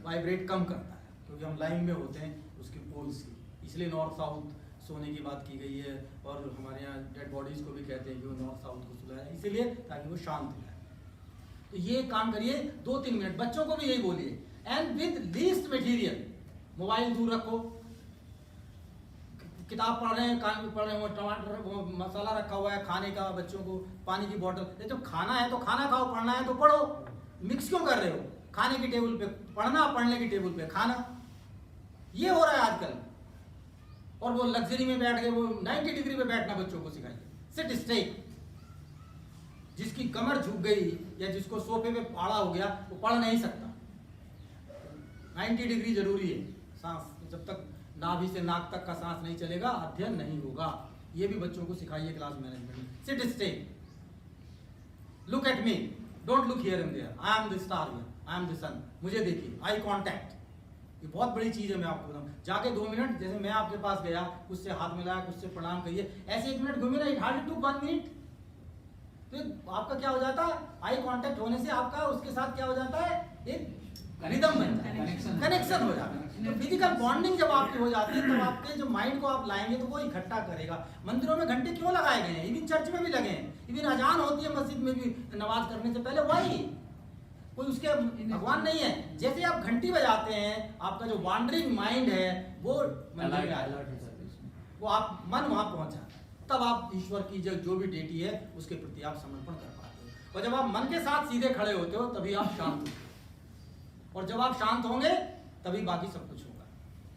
वाइब्रेट कम करता है, क्योंकि हम लाइन में होते हैं उसके पोल्स की। इसलिए नॉर्थ साउथ सोने की बात की गई है, और हमारे यहाँ डेड बॉडीज को भी कहते हैं कि वो नॉर्थ साउथ को सुलाया, इसीलिए ताकि वो शांत हो जाए। तो ये काम करिए 2-3 मिनट, बच्चों को भी यही बोलिए, and with least material. Mobile दूर रखो, किताब पढ़ रहे हैं, कान में पढ़ रहे हो, टमाटर मसाला रखा हुआ है खाने का, बच्चों को पानी की बोतल, तो खाना है तो खाना खाओ, पढ़ना है तो पढ़ो। मिक्स क्यों कर रहे हो? खाने की टेबल पे पढ़ना, पढ़ने की टेबल पे खाना, ये हो रहा है आजकल। और वो लग्जरी में बैठ के वो 90 डिग्री पे बैठना बच्चों को सिखाइए, सिट स्टे। जिसकी कमर झुक गई या जिसको सोफे पे आड़ा हो गया, वो पढ़ नहीं सकता। 90 डिग्री जरूरी है। सांस, जब तक नाभि से नाक तक का सांस नहीं चलेगा, अध्ययन नहीं होगा। ये भी बच्चों को सिखाइए क्लास मैनेजमेंट में। Sit stay, look at me, don't look here and there, I am the star here, I am the sun. मुझे देखिए, आई कांटेक्ट, ये बहुत बड़ी चीज है। मैं आपको बताऊं, जाके 2 मिनट, जैसे मैं आपके पास गया, उससे हाथ मिलाया, उससे प्रणाम करिए, ऐसे 1 मिनट घूमे ना, इट हार्डली टू 1 मिनट। तो आपका क्या हो जाता है, आई कांटेक्ट होने से आपका उसके साथ क्या हो जाता है, एक रिदम बन जाए, कनेक्शन हो जाए। तो फिजिकल बॉन्डिंग जब आपकी हो जाती है तो आपके जो माइंड को आप लाएंगे तो वो इकट्ठा करेगा। मंदिरों में घंटे क्यों लगाए गए हैं, इवन चर्च में भी लगे हैं, इवन अजान होती है मस्जिद में भी नमाज करने से पहले, वही कोई उसके भगवान नहीं है। जैसे आप घंटी बजाते हैं आपका जो वॉन्डरिंग माइंड है वो मंदिर में आ जाता है, वो आप मन वहां पहुंचा, तब आप ईश्वर की जो भी डेटी है उसके प्रति आप समर्पण कर पाते हो। और जब आप मन के साथ सीधे खड़े होते हो तभी आप शांत होते हो, और जब आप शांत होंगे तभी बाकी सब कुछ होगा।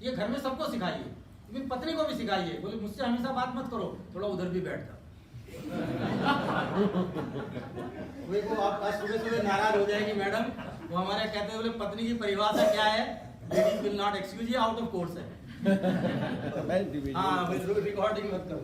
ये घर में सबको सिखाइए, इवन पत्नी को भी सिखाइए, बोले मुझसे हमेशा बात मत करो, थोड़ा उधर भी बैठ जाओ। वे को आप सुबह सुबह नाराज हो जाएगी मैडम, वो हमारे कहते हैं बोले पत्नी की परिभाषा क्या है, लेडीज विल नॉट एक्सक्यूज, ये आउट ऑफ कोर्स है। हाँ रिकॉर्डिंग मत करो।